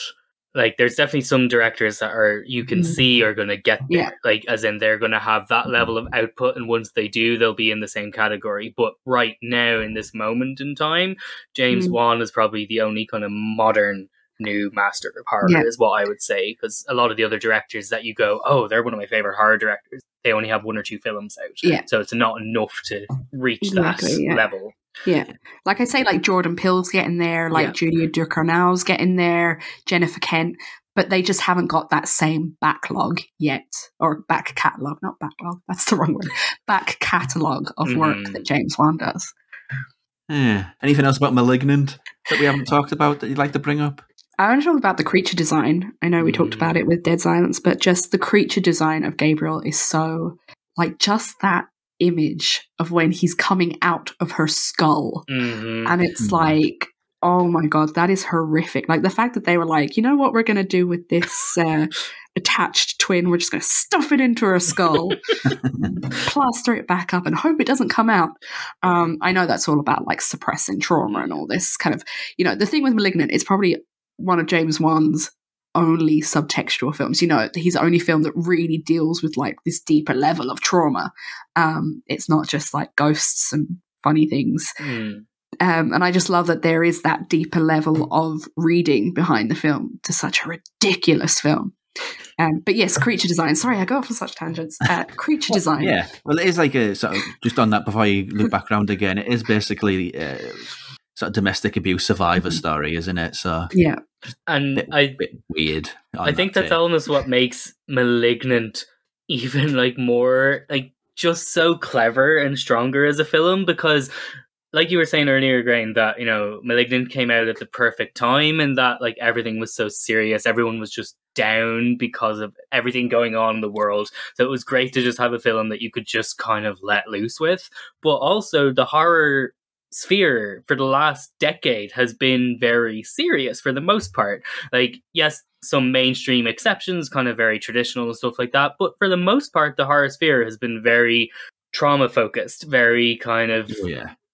there's definitely some directors that you can see are going to get there. Yeah. As in they're going to have that level of output, and once they do, they'll be in the same category. But right now, in this moment in time, James Wan is probably the only kind of modern new master of horror, is what I would say. Because a lot of the other directors that you go, oh, they're one of my favorite horror directors, they only have 1 or 2 films out. Yeah. So it's not enough to reach that level. Yeah. Like I say, Jordan Peele's getting there, Julia Ducournau's getting there, Jennifer Kent, but they just haven't got that same backlog yet, or back catalogue, not backlog, that's the wrong word, back catalogue of work that James Wan does. Yeah. Anything else about Malignant that we haven't talked about that you'd like to bring up? I want to talk about the creature design. I know we talked about it with Dead Silence, but just the creature design of Gabriel is so, just that image of when he's coming out of her skull, and it's oh my God, that is horrific. The fact that they were like, you know what we're going to do with this attached twin, we're just going to stuff it into her skull, plaster it back up and hope it doesn't come out. I know that's all about suppressing trauma and all this kind of, the thing with Malignant, it's probably one of James Wan's only subtextual films, his only film that really deals with this deeper level of trauma. It's not just ghosts and funny things. And I just love that there is that deeper level of reading behind the film to such a ridiculous film. But yes, creature design. Sorry, I go off on such tangents. Creature design. Yeah, well, it is a sort of, just on that before you look back around again, it is basically sort of domestic abuse survivor story, isn't it? So yeah, and a bit weird. I think that's almost what makes Malignant even more just so clever and stronger as a film, because like you were saying earlier, Ygraine, that Malignant came out at the perfect time, and that everything was so serious, everyone was just down because of everything going on in the world. So it was great to just have a film that you could just kind of let loose with. But also the horror sphere for the last decade has been very serious for the most part. Yes, some mainstream exceptions, kind of very traditional and stuff like that, but for the most part the horror sphere has been very trauma focused, very kind of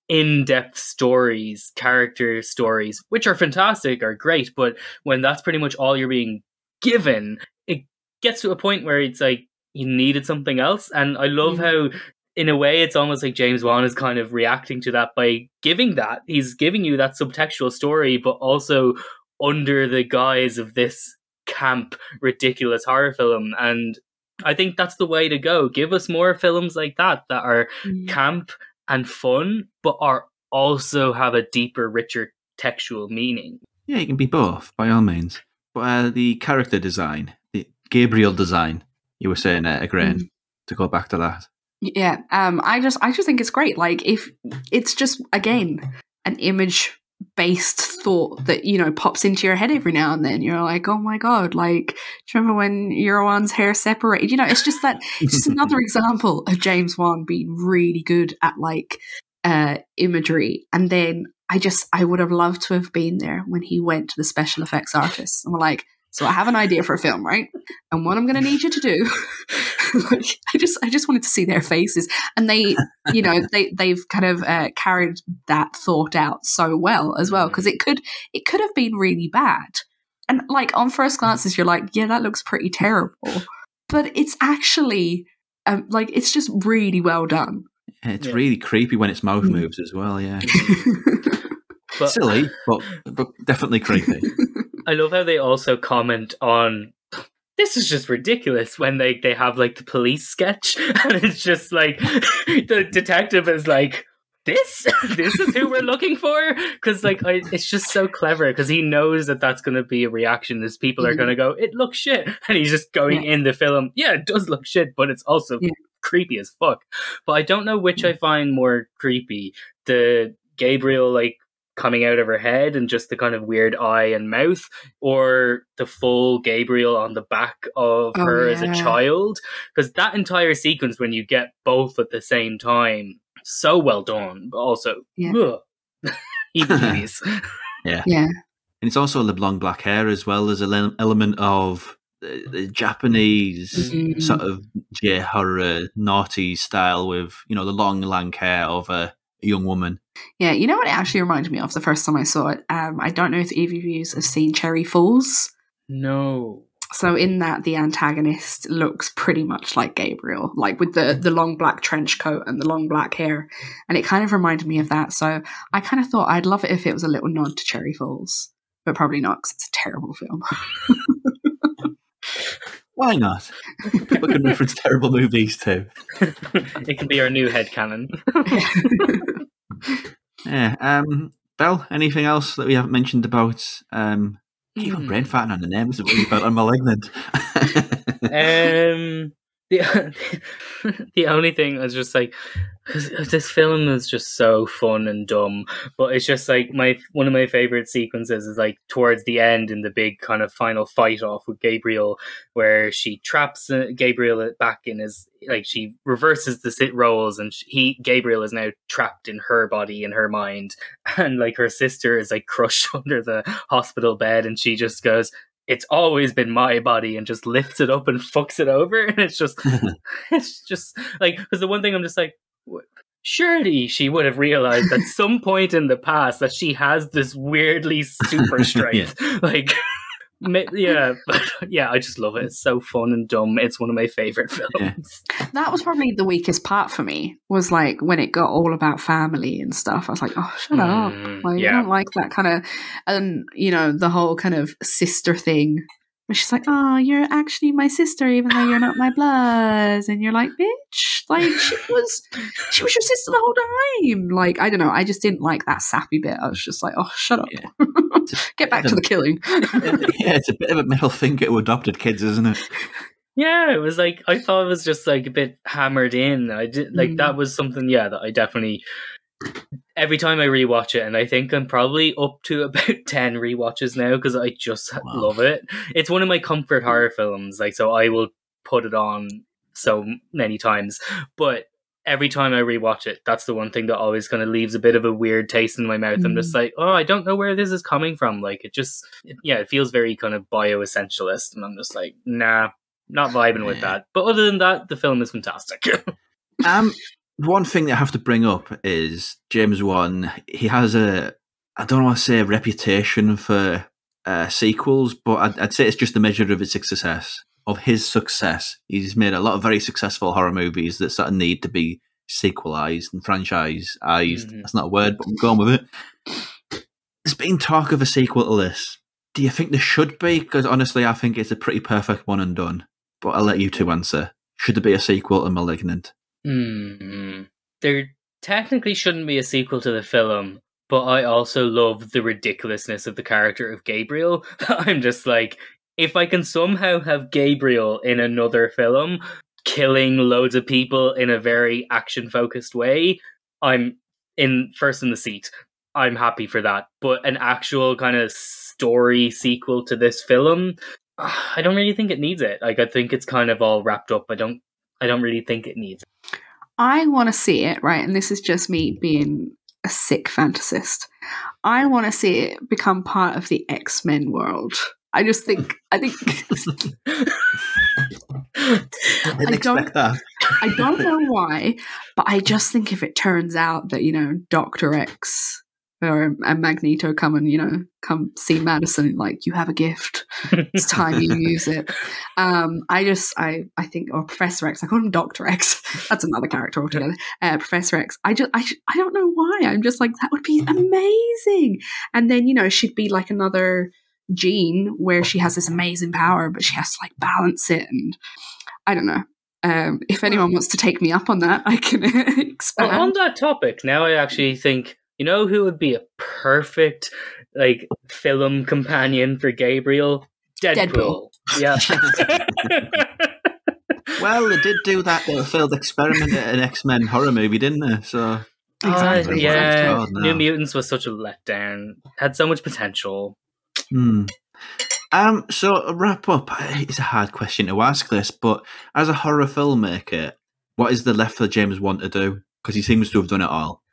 in-depth stories, character stories, which are fantastic, are great, but when that's pretty much all you're being given, it gets to a point where it's you needed something else. And I love how in a way, it's almost like James Wan is kind of reacting to that by giving that. He's giving you that subtextual story, but also under the guise of this camp, ridiculous horror film. And I think that's the way to go. Give us more films like that are camp and fun, but are also have a deeper, richer textual meaning. Yeah, you can be both, by all means. But the character design, the Gabriel design, you were saying, Ygraine, to go back to that. Yeah, I just think it's great. Like, if it's just, again, an image-based thought that, you know, pops into your head every now and then. You're like, oh my god, like, do you remember when Ygraine's hair separated? You know, it's just that, it's just another example of James Wan being really good at, like, imagery. And then I would have loved to have been there when he went to the special effects artists and we're like, so I have an idea for a film, right? And what I'm going to need you to do, like, I just wanted to see their faces, and they, you know, they've kind of carried that thought out so well as well, because it could have been really bad, and like on first glances you're like, yeah, that looks pretty terrible, but it's actually like, it's just really well done. It's really creepy when its mouth moves as well. Yeah, but, silly, but definitely creepy. I love how they also comment on, this is just ridiculous, when they have like the police sketch and it's just like the detective is like, this is who we're looking for, because like it's just so clever, because he knows that that's going to be a reaction, as people are going to go, it looks shit, and he's just going in the film, yeah, it does look shit, but it's also creepy as fuck. But I don't know which I find more creepy, the Gabriel like coming out of her head and just the kind of weird eye and mouth, or the full Gabriel on the back of her as a child, because that entire sequence, when you get both at the same time, so well done, but also heebie-jeebies. Yeah. And it's also the long black hair as well. There's an element of the Japanese sort of J-horror naughty style with, you know, the long hair of a young woman. Yeah, you know what it actually reminded me of the first time I saw it? I don't know if either of you have seen Cherry Falls. No. So in that, the antagonist looks pretty much like Gabriel, like with the long black trench coat and the long black hair. And it kind of reminded me of that. So I kind of thought I'd love it if it was a little nod to Cherry Falls. But probably not, because it's a terrible film. Why not? People can reference terrible movies too. It can be our new headcanon. Yeah. Belle, anything else that we haven't mentioned about? Keep on brain farting on the names of what you about on Malignant. The only thing is just like, this film is just so fun and dumb, but it's just like one of my favorite sequences is like towards the end in the big kind of final fight off with Gabriel, where she traps Gabriel back in his, like, she reverses the sit roles, and Gabriel is now trapped in her body, in her mind, and like her sister is like crushed under the hospital bed, and she just goes, it's always been my body, and just lifts it up and fucks it over. And it's just like, because the one thing I'm just like, surely she would have realized at some point in the past that she has this weirdly super strength. Like, but I just love it. It's so fun and dumb. It's one of my favorite films. That was probably the weakest part for me, was like when it got all about family and stuff. I was like, oh, shut up. Like, I don't like that kind of, and you know, the whole kind of sister thing. And she's like, oh, you're actually my sister, even though you're not my blood. And you're like, bitch, like, she was your sister the whole time. Like, I don't know. I just didn't like that sappy bit. I was just like, oh, shut up. Yeah. Get back to the killing. Yeah, it's a bit of a middle finger to adopted kids, isn't it? Yeah, it was like, I thought it was just like a bit hammered in. I did like that was something, that I definitely, every time I rewatch it, and I think I'm probably up to about 10 rewatches now, because I just love it. It's one of my comfort horror films, like, so I will put it on so many times, but every time I rewatch it, that's the one thing that always kind of leaves a bit of a weird taste in my mouth. I'm just like, oh, I don't know where this is coming from. Like, it just, it feels very kind of bioessentialist, and I'm just like, nah, not vibing with that. But other than that, the film is fantastic. One thing that I have to bring up is James Wan. He has I don't want to say a reputation for sequels, but I'd say it's just a measure of his success. He's made a lot of very successful horror movies that sort of need to be sequelized and franchised. That's not a word, but I'm going with it. There's been talk of a sequel to this. Do you think there should be? Because honestly, I think it's a pretty perfect one and done. But I'll let you two answer. Should there be a sequel to Malignant? There technically shouldn't be a sequel to the film, but I also love the ridiculousness of the character of Gabriel. I'm just like, if I can somehow have Gabriel in another film killing loads of people in a very action-focused way, I'm first in the seat. I'm happy for that. But an actual kind of story sequel to this film, I don't really think it needs it. Like, I think it's kind of all wrapped up. I don't really think it needs it. I want to see it, right? And this is just me being a sick fantasist. I want to see it become part of the X-Men world. I think I didn't expect that. I don't know why, but I just think if it turns out that, Dr. X or a Magneto come see Madison, like, you have a gift. It's time you use it. I think, or Professor X, I call him Dr. X. That's another character altogether. Professor X. I don't know why. I'm just like, that would be amazing. And then, she'd be like another Jean where she has this amazing power, but she has to like balance it. And I don't know. If anyone wants to take me up on that, I can expand. Well, on that topic, now I actually think, who would be a perfect like film companion for Gabriel? Deadpool. Yeah. Well, they did do that failed experiment at an X-Men horror movie, didn't they? So exactly. Yeah. Oh, no. New Mutants was such a letdown. Had so much potential. So a wrap up. It's a hard question to ask this, but as a horror filmmaker, what is there left for James Wan to do? Because he seems to have done it all.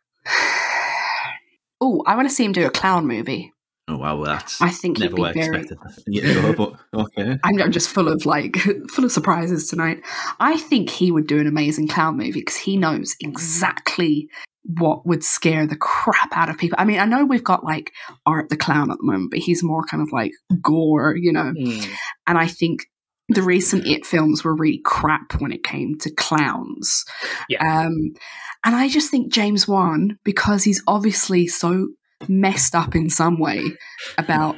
Oh, I want to see him do a clown movie. Oh wow, well, that's I think never what I expected. But okay. I'm just full of surprises tonight. I think he would do an amazing clown movie because he knows exactly what would scare the crap out of people. I mean, I know we've got like Art the Clown at the moment, but he's more kind of like gore, And I think the recent It films were really crap when it came to clowns. Yeah. And I just think James Wan, because he's obviously so messed up in some way about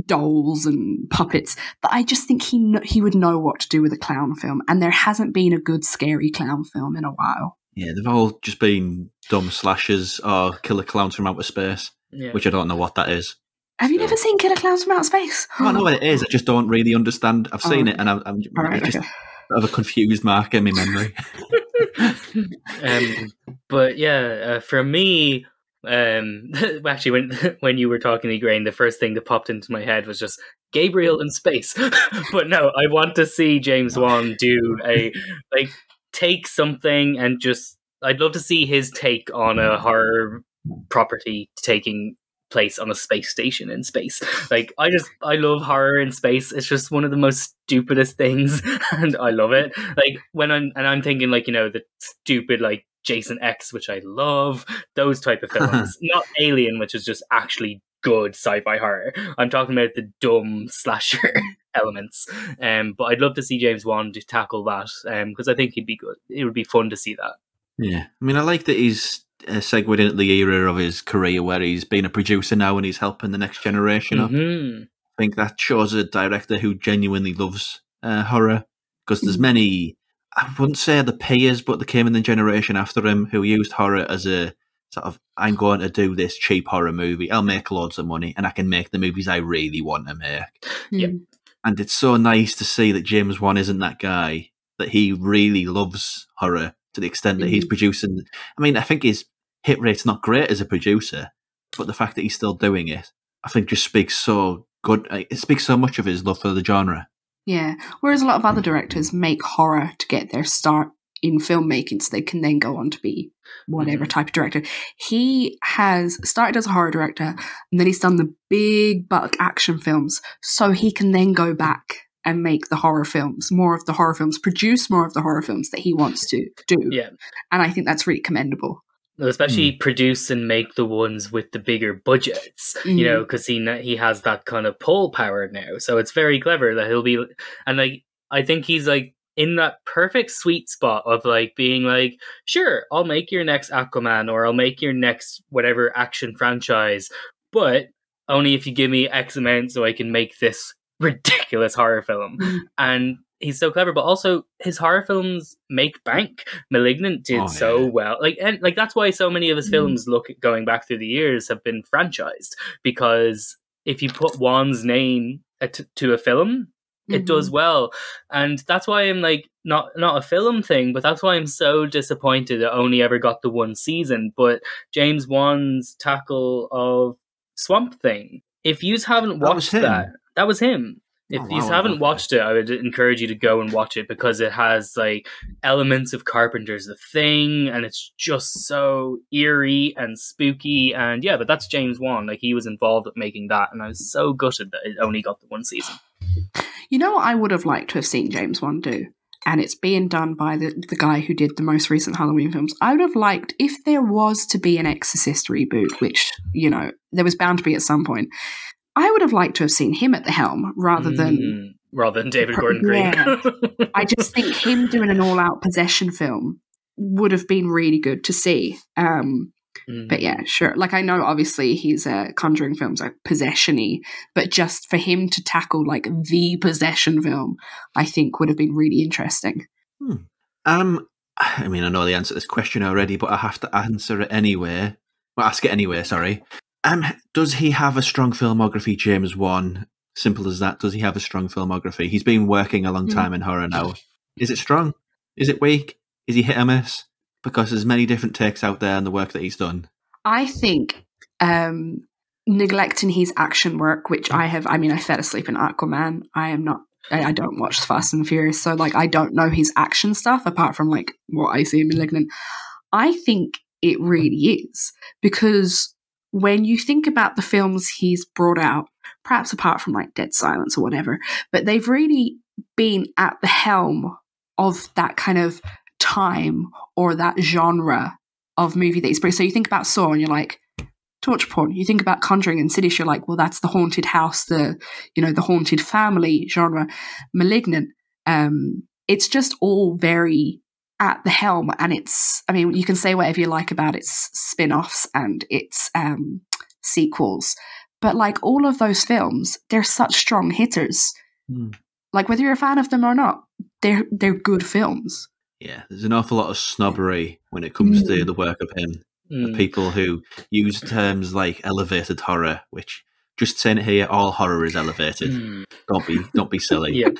dolls and puppets, but I just think he would know what to do with a clown film. And there hasn't been a good scary clown film in a while. Yeah, they've all just been dumb slashers or killer clowns from outer space, which I don't know what that is. Have you never seen Killer Clowns from Outer Space? I know what it is. I just don't really understand. I've seen it, and I'm just have a confused mark in my memory. But yeah, for me, actually, when you were talking to Ygraine, the first thing that popped into my head was just Gabriel in space. But no, I want to see James Wan do take something and just, I'd love to see his take on a horror property taking place on a space station in space. Like, I love horror in space. It's just one of the most stupidest things, and I love it. Like, I'm thinking like, the stupid like Jason X, which I love, those type of films. Not Alien, which is just actually good sci-fi horror. I'm talking about the dumb slasher elements. But I'd love to see James Wan to tackle that, because I think he'd be good. It would be fun to see that. Yeah, I mean, I like that he's segued into the era of his career where he's been a producer now and he's helping the next generation up. I think that shows a director who genuinely loves horror, because there's many, I wouldn't say the peers, but they came in the generation after him who used horror as a sort of, I'm going to do this cheap horror movie, I'll make loads of money and I can make the movies I really want to make. Yeah. And it's so nice to see that James Wan isn't that guy, that he really loves horror to the extent that he's producing. I mean, I think his hit rate's not great as a producer, but the fact that he's still doing it, I think just speaks so good. It speaks so much of his love for the genre. Yeah. Whereas a lot of other directors make horror to get their start in filmmaking so they can then go on to be whatever type of director. He has started as a horror director and then he's done the big buck action films so he can then go back and make the horror films, more of the horror films, produce more of the horror films that he wants to do. Yeah. And I think that's really commendable. Especially produce and make the ones with the bigger budgets, because he has that kind of pull power now. So it's very clever that he'll be, and like, I think he's like in that perfect sweet spot of like being like, sure, I'll make your next Aquaman or I'll make your next whatever action franchise, but only if you give me X amount so I can make this ridiculous horror film. And he's so clever, but also his horror films make bank. Malignant did so well. And that's why so many of his films, going back through the years, have been franchised, because if you put Wan's name to a film, it does well. And that's why I'm like, not a film thing, but that's why I'm so disappointed it only ever got the one season. But James Wan's tackle of Swamp Thing, if you haven't watched that was him. If you haven't watched it, I would encourage you to go and watch it, because it has like elements of Carpenter's The Thing, and it's just so eerie and spooky. And yeah, but that's James Wan. Like, he was involved with making that, and I was so gutted that it only got the one season. You know what I would have liked to have seen James Wan do? And it's being done by the guy who did the most recent Halloween films. I would have liked, if there was to be an Exorcist reboot, which, you know, there was bound to be at some point, I would have liked to have seen him at the helm rather than David Gordon Green. Yeah. I just think him doing an all-out possession film would have been really good to see. But yeah, sure. Like, I know obviously his Conjuring films are possession-y, but just for him to tackle like the possession film, I think would have been really interesting. I mean, I know the answer to this question already, but I have to answer it anyway. Well, ask it anyway, sorry. Does he have a strong filmography, James Wan? Simple as that. Does he have a strong filmography? He's been working a long time in horror now. Is it strong? Is it weak? Is he hit or miss? Because there's many different takes out there on the work that he's done. I think neglecting his action work, which I fell asleep in Aquaman. I don't watch Fast and Furious, so like I don't know his action stuff apart from like what I see in Malignant. I think it really is, because when you think about the films he's brought out, perhaps apart from like Dead Silence or whatever, but they've really been at the helm of that kind of time or that genre of movie that he's brought. So you think about Saw and you're like, torture porn. You think about Conjuring and Insidious, you're like, well, that's the haunted house, the haunted family genre. Malignant, it's just all very at the helm, and you can say whatever you like about its spin-offs and its sequels, but like all of those films, they're such strong hitters. Like, whether you're a fan of them or not, they're good films. Yeah, there's an awful lot of snobbery when it comes to the work of him. The people who use terms like elevated horror, which, just saying it here, all horror is elevated. Don't be silly. Yeah.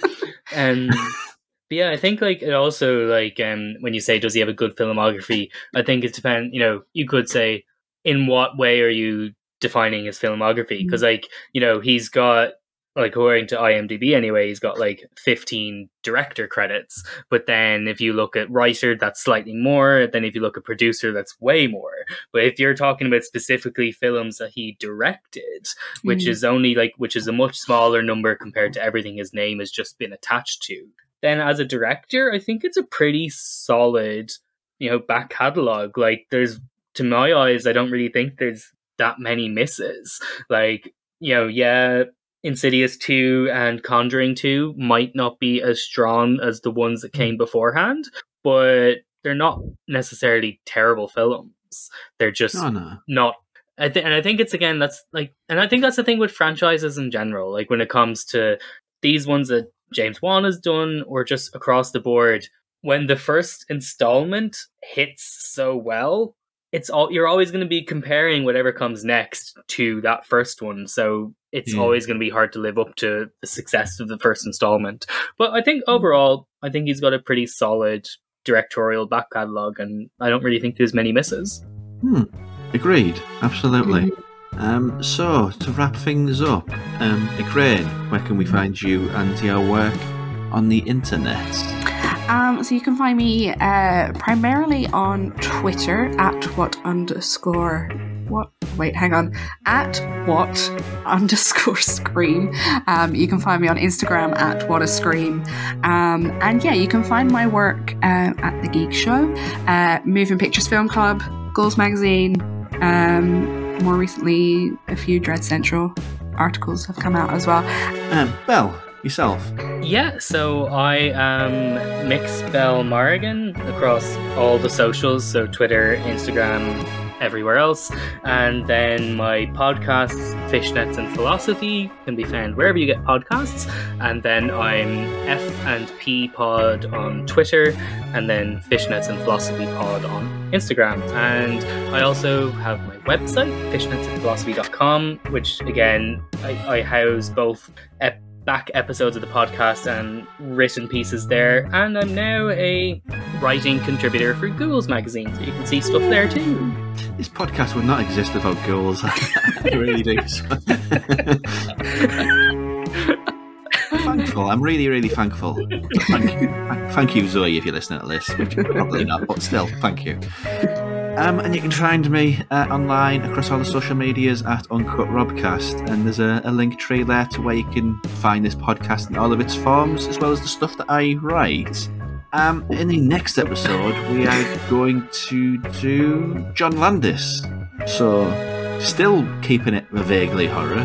But yeah, I think like it also like when you say does he have a good filmography, I think it depends. You know, you could say in what way are you defining his filmography? Because like, you know, he's got, like, according to IMDb anyway, he's got like 15 director credits. But then if you look at writer, that's slightly more. Then if you look at producer, that's way more. But if you're talking about specifically films that he directed, which is a much smaller number compared to everything his name has just been attached to, then as a director, I think it's a pretty solid, you know, back catalogue. Like, to my eyes, I don't really think there's that many misses. Like, you know, yeah, Insidious 2 and Conjuring 2 might not be as strong as the ones that came beforehand, but they're not necessarily terrible films. They're just not. I think it's, again, that's like, and I think that's the thing with franchises in general. Like, when it comes to these ones that James Wan has done, or just across the board, when the first installment hits so well, you're always going to be comparing whatever comes next to that first one. So it's always going to be hard to live up to the success of the first installment. But I think overall, I think he's got a pretty solid directorial back catalogue, and I don't really think there's many misses. Agreed. Absolutely. So, to wrap things up, Ygraine, where can we find you and your work on the internet? So you can find me primarily on Twitter at @what_scream. You can find me on Instagram at @whatascream. And yeah, you can find my work at the Geek Show, Moving Pictures Film Club, Girls Magazine. More recently, a few Dread Central articles have come out as well. Belle, yourself? Yeah, so I am Mix Bell Morrigan across all the socials, so Twitter, Instagram, everywhere else. And then my podcast, Fishnets and Philosophy, can be found wherever you get podcasts. And then I'm F&P Pod on Twitter, and then Fishnets and Philosophy Pod on Instagram. And I also have my website, fishnetsandphilosophy.com, which again, I house both back episodes of the podcast and written pieces there, and I'm now a writing contributor for Ghouls magazine, so you can see stuff there too. This podcast would not exist without ghouls. I really do. Thankful. I'm really, really thankful. Thank you, Zoe, if you're listening to this, which you're probably not, but still, thank you. And you can find me online across all the social medias at Uncut Robcast, and there's a link tree there to where you can find this podcast in all of its forms, as well as the stuff that I write. In the next episode, we are going to do John Landis, so still keeping it vaguely horror.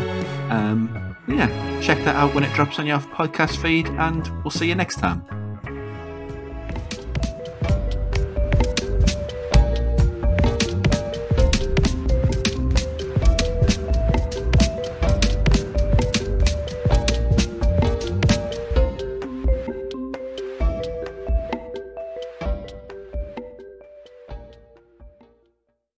Yeah, check that out when it drops on your podcast feed, and we'll see you next time.